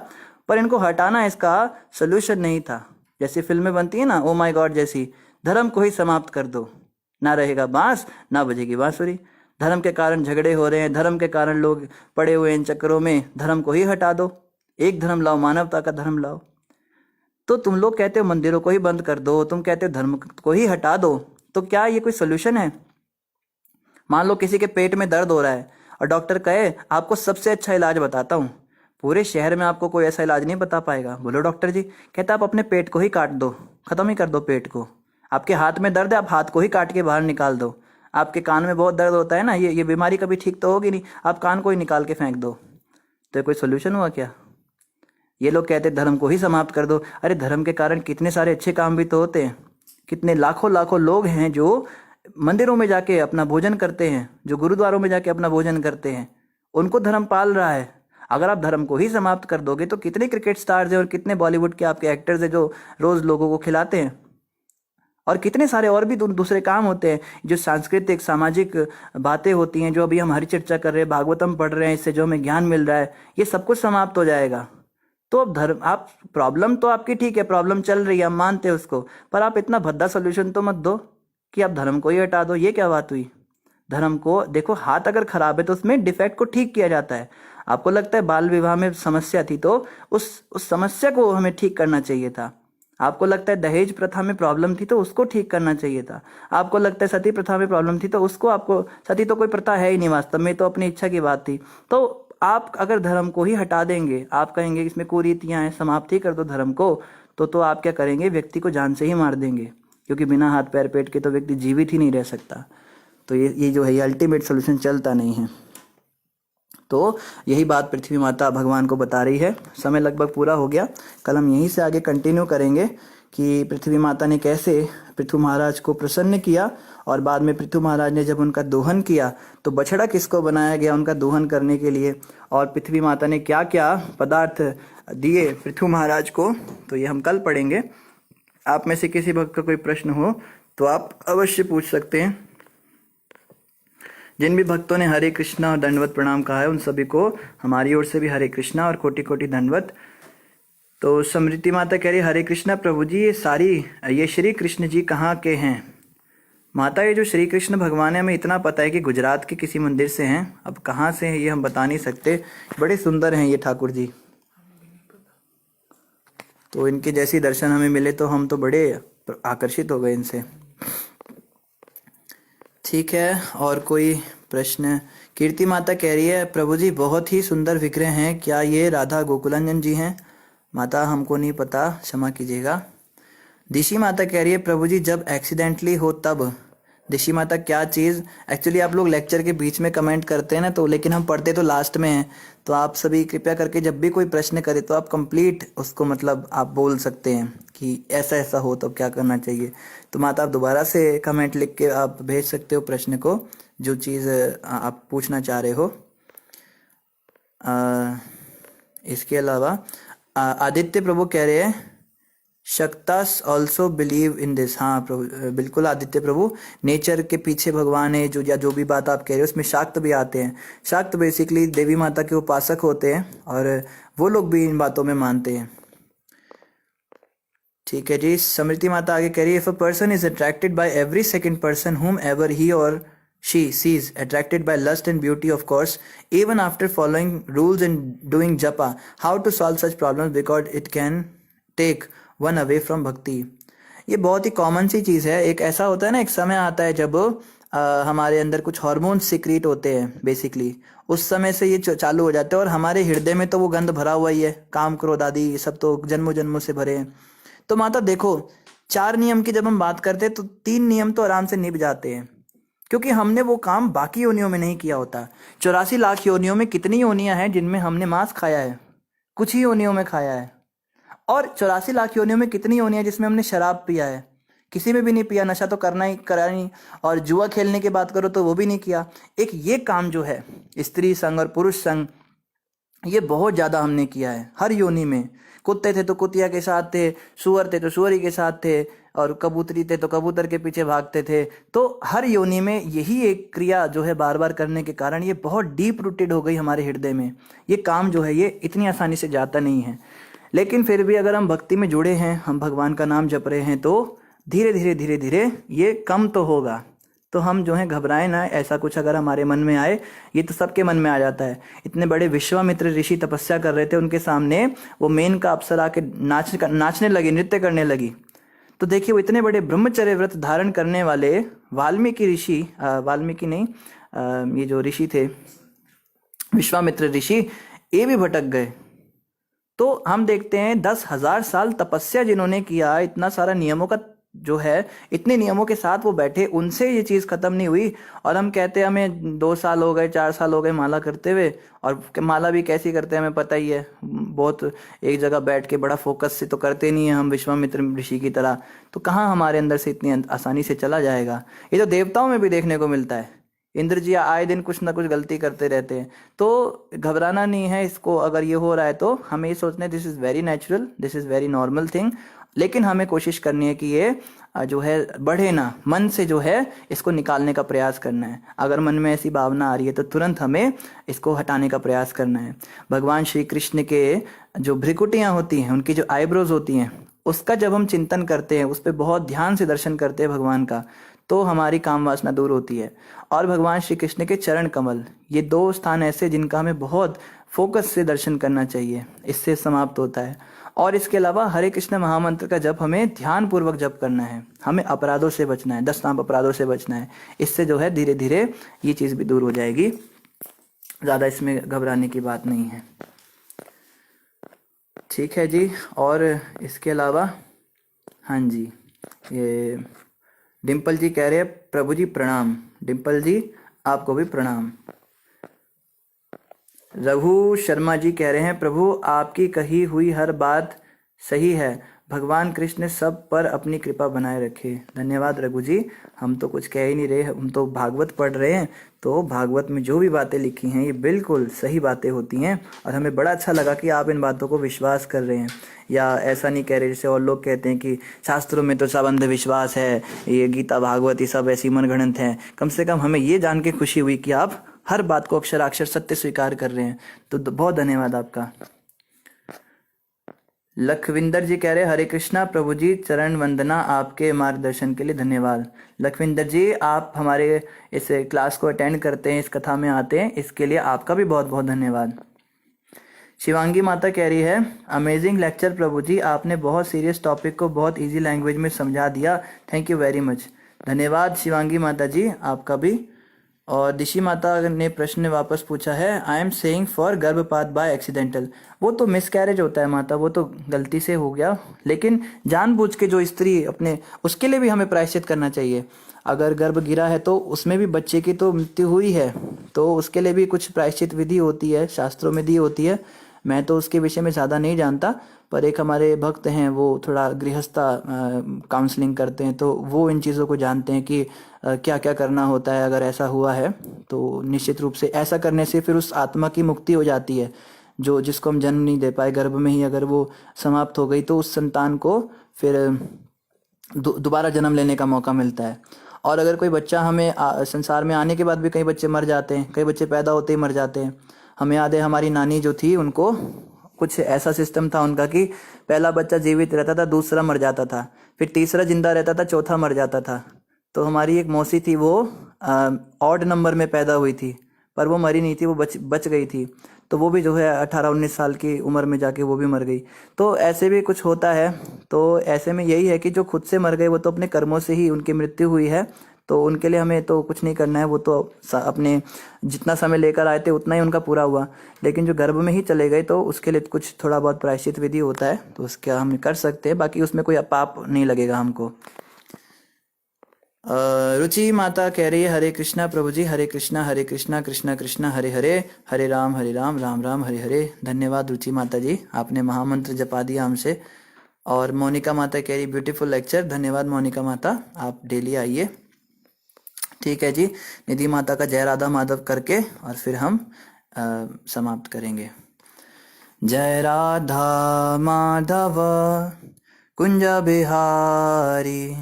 पर इनको हटाना इसका सोल्यूशन नहीं था। जैसी फिल्में बनती है ना ओ माई गॉड जैसी, धर्म को ही समाप्त कर दो, ना रहेगा बांस ना बजेगी बांसुरी। धर्म के कारण झगड़े हो रहे हैं, धर्म के कारण लोग पड़े हुए इन चक्करों में, धर्म को ही हटा दो, एक धर्म लाओ, मानवता का धर्म लाओ। तो तुम लोग कहते हो मंदिरों को ही बंद कर दो, तुम कहते हो धर्म को ही हटा दो, तो क्या ये कोई सोल्यूशन है? मान लो किसी के पेट में दर्द हो रहा है और डॉक्टर कहे आपको सबसे अच्छा इलाज बताता हूँ, पूरे शहर में आपको कोई ऐसा इलाज नहीं बता पाएगा। बोलो डॉक्टर जी, कहता आप अपने पेट को ही काट दो, खत्म ही कर दो पेट को। आपके हाथ में दर्द है, आप हाथ को ही काट के बाहर निकाल दो। आपके कान में बहुत दर्द होता है ना, ये बीमारी कभी ठीक तो होगी नहीं, आप कान को ही निकाल के फेंक दो। तो कोई सोल्यूशन हुआ क्या? ये लोग कहते धर्म को ही समाप्त कर दो। अरे धर्म के कारण कितने सारे अच्छे काम भी तो होते हैं। कितने लाखों लाखों लोग हैं जो मंदिरों में जाके अपना भोजन करते हैं, जो गुरुद्वारों में जाके अपना भोजन करते हैं, उनको धर्म पाल रहा है। अगर आप धर्म को ही समाप्त कर दोगे तो कितने क्रिकेट स्टार्स हैं और कितने बॉलीवुड के आपके एक्टर्स हैं जो रोज लोगों को खिलाते हैं और कितने सारे और भी दूसरे काम होते हैं जो सांस्कृतिक सामाजिक बातें होती हैं, जो अभी हम हरी चर्चा कर रहे हैं, भागवतम पढ़ रहे हैं, इससे जो हमें ज्ञान मिल रहा है, ये सब कुछ समाप्त हो जाएगा। तो अब धर्म, आप प्रॉब्लम तो आपकी ठीक है, प्रॉब्लम चल रही है, हम मानते हैं उसको, पर आप इतना भद्दा सोल्यूशन तो मत दो कि आप धर्म को ही हटा दो। ये क्या बात हुई? धर्म को देखो, हाथ अगर खराब है तो उसमें डिफेक्ट को ठीक किया जाता है। आपको लगता है बाल विवाह में समस्या थी तो उस समस्या को हमें ठीक करना चाहिए था। आपको लगता है दहेज प्रथा में प्रॉब्लम थी तो उसको ठीक करना चाहिए था। आपको लगता है सती प्रथा में प्रॉब्लम थी तो उसको, आपको सती तो कोई प्रथा है ही नहीं वास्तव में, तो अपनी इच्छा की बात थी। तो आप अगर धर्म को ही हटा देंगे, आप कहेंगे इसमें कुरीतियां हैं, समाप्त ही कर दो धर्म को, तो आप क्या करेंगे? व्यक्ति को जान से ही मार देंगे, क्योंकि बिना हाथ पैर पेट के तो व्यक्ति जीवित ही नहीं रह सकता। तो ये जो है ये अल्टीमेट सोल्यूशन चलता नहीं है। तो यही बात पृथ्वी माता भगवान को बता रही है। समय लगभग पूरा हो गया, कल हम यहीं से आगे कंटिन्यू करेंगे कि पृथ्वी माता ने कैसे पृथु महाराज को प्रसन्न किया, और बाद में पृथु महाराज ने जब उनका दोहन किया तो बछड़ा किसको बनाया गया उनका दोहन करने के लिए, और पृथ्वी माता ने क्या क्या पदार्थ दिए पृथु महाराज को, तो ये हम कल पढ़ेंगे। आप में से किसी भक्त का कोई प्रश्न हो तो आप अवश्य पूछ सकते हैं। जिन भी भक्तों ने हरे कृष्णा और दंडवत प्रणाम कहा है उन सभी को हमारी ओर से भी हरे कृष्णा और कोटि कोटि दंडवत। तो समृति माता कह रही हरे कृष्णा प्रभु जी, ये श्री कृष्ण जी कहाँ के हैं? माता, ये जो श्री कृष्ण भगवान है हमें इतना पता है कि गुजरात के किसी मंदिर से हैं, अब कहाँ से हैं ये हम बता नहीं सकते। बड़े सुंदर हैं ये ठाकुर जी, तो इनके जैसी दर्शन हमें मिले तो हम तो बड़े आकर्षित हो गए इनसे। ठीक है, और कोई प्रश्न? कीर्ति माता कह रही है प्रभु जी बहुत ही सुंदर विग्रह हैं, क्या ये राधा गोकुलंजन जी हैं? माता हमको नहीं पता, क्षमा कीजिएगा। दिशी माता कह रही है प्रभु जी जब एक्सीडेंटली हो तब। दिशी माता क्या चीज़? एक्चुअली आप लोग लेक्चर के बीच में कमेंट करते हैं ना, तो लेकिन हम पढ़ते तो लास्ट में हैं, तो आप सभी कृपया करके जब भी कोई प्रश्न करे तो आप कंप्लीट उसको मतलब आप बोल सकते हैं कि ऐसा ऐसा हो तो क्या करना चाहिए। तो माता आप दोबारा से कमेंट लिख के आप भेज सकते हो प्रश्न को, जो चीज़ आप पूछना चाह रहे हो। इसके अलावा आदित्य प्रभु कह रहे हैं शक्तास ऑल्सो बिलीव इन दिस। हाँ प्रभु, बिल्कुल आदित्य प्रभु, नेचर के पीछे भगवान है जो, या जो भी बात आप कह रहे हो उसमें शाक्त भी आते हैं। शाक्त बेसिकली देवी माता के उपासक होते हैं और वो लोग भी इन बातों में मानते हैं। ठीक है जी। समृति माता आगे कह रही है if a person is attracted by every second person whom ever he or she sees, attracted by lust and beauty of course, even after following rules and doing japa, how to solve such problems because it can take one away from भक्ति। ये बहुत ही common सी चीज़ है। एक ऐसा होता है ना, एक समय आता है जब हमारे अंदर कुछ हार्मोन्स सीक्रेट होते हैं बेसिकली, उस समय से ये चालू हो जाते हैं, और हमारे हृदय में तो वो गंध भरा हुआ ही है, काम क्रोध आदि ये सब तो जन्मों जन्मों से भरे हैं। तो माता देखो 4 नियम की जब हम बात करते हैं तो 3 नियम तो आराम से निभ जाते हैं, क्योंकि हमने वो काम बाकी योनियों में नहीं किया होता। 84 लाख योनियों में कितनी योनियां हैं जिनमें हमने मांस खाया है? कुछ ही योनियों में खाया है। और 84 लाख योनियों में कितनी योनियां जिसमें हमने शराब पिया है? किसी में भी नहीं पिया। नशा तो करा नहीं, और जुआ खेलने की बात करो तो वो भी नहीं किया। एक ये काम जो है स्त्री संग और पुरुष संग, ये बहुत ज़्यादा हमने किया है हर योनि में। कुत्ते थे तो कुतिया के साथ थे, सुअर थे तो सुअरी के साथ थे, और कबूतरी थे तो कबूतर के पीछे भागते थे। तो हर योनि में यही एक क्रिया जो है बार बार करने के कारण ये बहुत डीप रूटेड हो गई हमारे हृदय में। ये काम जो है ये इतनी आसानी से जाता नहीं है। लेकिन फिर भी अगर हम भक्ति में जुड़े हैं, हम भगवान का नाम जप रहे हैं, तो धीरे धीरे धीरे धीरे ये कम तो होगा। तो हम जो है घबराएं ना। ऐसा कुछ अगर हमारे मन में आए, ये तो सबके मन में आ जाता है। इतने बड़े विश्वामित्र ऋषि तपस्या कर रहे थे, उनके सामने वो मेनका अप्सरा के नाचने लगी, नृत्य करने लगी। तो देखिए वो इतने बड़े ब्रह्मचर्य व्रत धारण करने वाले वाल्मीकि ऋषि, वाल्मीकि नहीं, ये जो ऋषि थे विश्वामित्र ऋषि, ये भी भटक गए। तो हम देखते हैं 10,000 साल तपस्या जिन्होंने किया, इतना सारा नियमों का जो है, इतने नियमों के साथ वो बैठे, उनसे ये चीज़ खत्म नहीं हुई। और हम कहते हैं हमें 2 साल हो गए, 4 साल हो गए माला करते हुए, और माला भी कैसी करते हैं हमें पता ही है, बहुत एक जगह बैठ के बड़ा फोकस से तो करते नहीं है हम विश्वामित्र ऋषि की तरह। तो कहाँ हमारे अंदर से इतनी आसानी से चला जाएगा? ये तो देवताओं में भी देखने को मिलता है। इंद्र जी आए दिन कुछ ना कुछ गलती करते रहते हैं। तो घबराना नहीं है इसको। अगर ये हो रहा है तो हमें ये सोचना है this is very natural, this is very normal thing. लेकिन हमें कोशिश करनी है कि ये जो है बढ़े ना, मन से जो है इसको निकालने का प्रयास करना है। अगर मन में ऐसी भावना आ रही है तो तुरंत हमें इसको हटाने का प्रयास करना है। भगवान श्री कृष्ण के जो भ्रिकुटियाँ होती हैं, उनकी जो आईब्रोज होती हैं, उसका जब हम चिंतन करते हैं, उस पर बहुत ध्यान से दर्शन करते हैं भगवान का, तो हमारी काम वासना दूर होती है। और भगवान श्री कृष्ण के चरण कमल, ये दो स्थान ऐसे जिनका हमें बहुत फोकस से दर्शन करना चाहिए, इससे समाप्त होता है। और इसके अलावा हरे कृष्ण महामंत्र का जप हमें ध्यान पूर्वक जप करना है। हमें अपराधों से बचना है, 10 नाम अपराधों से बचना है। इससे जो है धीरे धीरे ये चीज़ भी दूर हो जाएगी, ज़्यादा इसमें घबराने की बात नहीं है। ठीक है जी। और इसके अलावा हाँ जी, ये डिम्पल जी कह रहे हैं प्रभु जी प्रणाम। डिम्पल जी आपको भी प्रणाम। रघु शर्मा जी कह रहे हैं प्रभु आपकी कही हुई हर बात सही है, भगवान कृष्ण सब पर अपनी कृपा बनाए रखे। धन्यवाद रघु जी, हम तो कुछ कह ही नहीं रहे, हम तो भागवत पढ़ रहे हैं। तो भागवत में जो भी बातें लिखी हैं ये बिल्कुल सही बातें होती हैं, और हमें बड़ा अच्छा लगा कि आप इन बातों को विश्वास कर रहे हैं, या ऐसा नहीं कह रहे जैसे और लोग कहते हैं कि शास्त्रों में तो सब अंधविश्वास है, ये गीता भागवत ये सब ऐसी मनगढ़ंत हैं। कम से कम हमें ये जान के खुशी हुई कि आप हर बात को अक्षराक्षर सत्य स्वीकार कर रहे हैं, तो बहुत धन्यवाद आपका। लखविंदर जी कह रहे हरे कृष्णा प्रभु जी चरण वंदना, आपके मार्गदर्शन के लिए धन्यवाद। लखविंदर जी आप हमारे इस क्लास को अटेंड करते हैं, इस कथा में आते हैं, इसके लिए आपका भी बहुत बहुत धन्यवाद। शिवांगी माता कह रही है अमेजिंग लेक्चर प्रभु जी, आपने बहुत सीरियस टॉपिक को बहुत इजी लैंग्वेज में समझा दिया, थैंक यू वेरी मच। धन्यवाद शिवांगी माता जी आपका भी। और दिशी माता ने प्रश्न वापस पूछा है आई एम सेइंग फॉर गर्भपात बाय एक्सीडेंटल, वो तो मिसकैरेज होता है माता, वो तो गलती से हो गया, लेकिन जानबूझ के जो स्त्री अपने, उसके लिए भी हमें प्रायश्चित करना चाहिए। अगर गर्भ गिरा है तो उसमें भी बच्चे की तो मृत्यु हुई है, तो उसके लिए भी कुछ प्रायश्चित विधि होती है, शास्त्रों में दी होती है। मैं तो उसके विषय में ज़्यादा नहीं जानता, पर एक हमारे भक्त हैं वो थोड़ा गृहस्था काउंसलिंग करते हैं, तो वो इन चीज़ों को जानते हैं कि क्या क्या करना होता है अगर ऐसा हुआ है। तो निश्चित रूप से ऐसा करने से फिर उस आत्मा की मुक्ति हो जाती है, जो जिसको हम जन्म नहीं दे पाए, गर्भ में ही अगर वो समाप्त हो गई तो उस संतान को फिर दोबारा जन्म लेने का मौका मिलता है। और अगर कोई बच्चा हमें संसार में आने के बाद भी, कई बच्चे मर जाते हैं, कई बच्चे पैदा होते ही मर जाते हैं। हमें याद है हमारी नानी जो थी, उनको कुछ ऐसा सिस्टम था उनका कि पहला बच्चा जीवित रहता था, दूसरा मर जाता था, फिर तीसरा जिंदा रहता था, चौथा मर जाता था। तो हमारी एक मौसी थी, वो ऑड नंबर में पैदा हुई थी, पर वो मरी नहीं थी, वो बच गई थी। तो वो भी जो है 18-19 साल की उम्र में जाके वो भी मर गई। तो ऐसे भी कुछ होता है। तो ऐसे में यही है कि जो खुद से मर गए वो तो अपने कर्मों से ही उनकी मृत्यु हुई है, तो उनके लिए हमें तो कुछ नहीं करना है, वो तो अपने जितना समय लेकर आए थे उतना ही उनका पूरा हुआ। लेकिन जो गर्भ में ही चले गए तो उसके लिए कुछ थोड़ा बहुत प्रायश्चित विधि होता है, तो उसका हम कर सकते हैं, बाकी उसमें कोई पाप नहीं लगेगा हमको। रुचि माता कह रही है हरे कृष्णा प्रभु जी, हरे कृष्णा कृष्णा कृष्णा हरे हरे, हरे राम राम राम हरे हरे। धन्यवाद रुचि माता जी, आपने महामंत्र जपा दिया हमसे। और मोनिका माता कह रही ब्यूटीफुल लेक्चर, धन्यवाद मोनिका माता, आप डेली आइए। ठीक है जी, निधि माता का जय राधा माधव करके और फिर हम समाप्त करेंगे। जय राधा माधव कुंज बिहारी,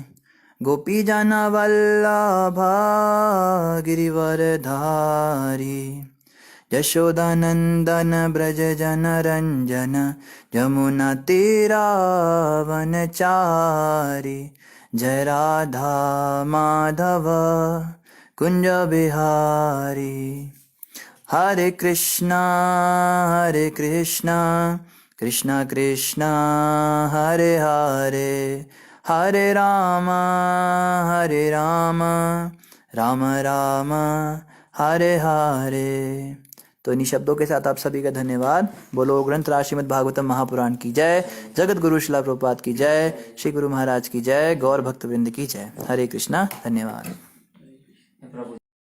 गोपी जन वल्लभा गिरिवर धारी, यशोदा नंदन ब्रज जन रंजन, जमुना तीरा वनचारी। जय राधा माधव कुंज बिहारी। हरे कृष्णा कृष्णा कृष्णा हरे हरे, हरे राम राम राम हरे हरे। तो इन्हीं शब्दों के साथ आप सभी का धन्यवाद। बोलो ग्रंथ राज श्रीमद् भागवतम महापुराण की जय, जगत गुरु श्रील प्रभुपाद की जय, श्री गुरु महाराज की जय, गौर भक्त वृंद की जय। हरे कृष्णा, धन्यवाद।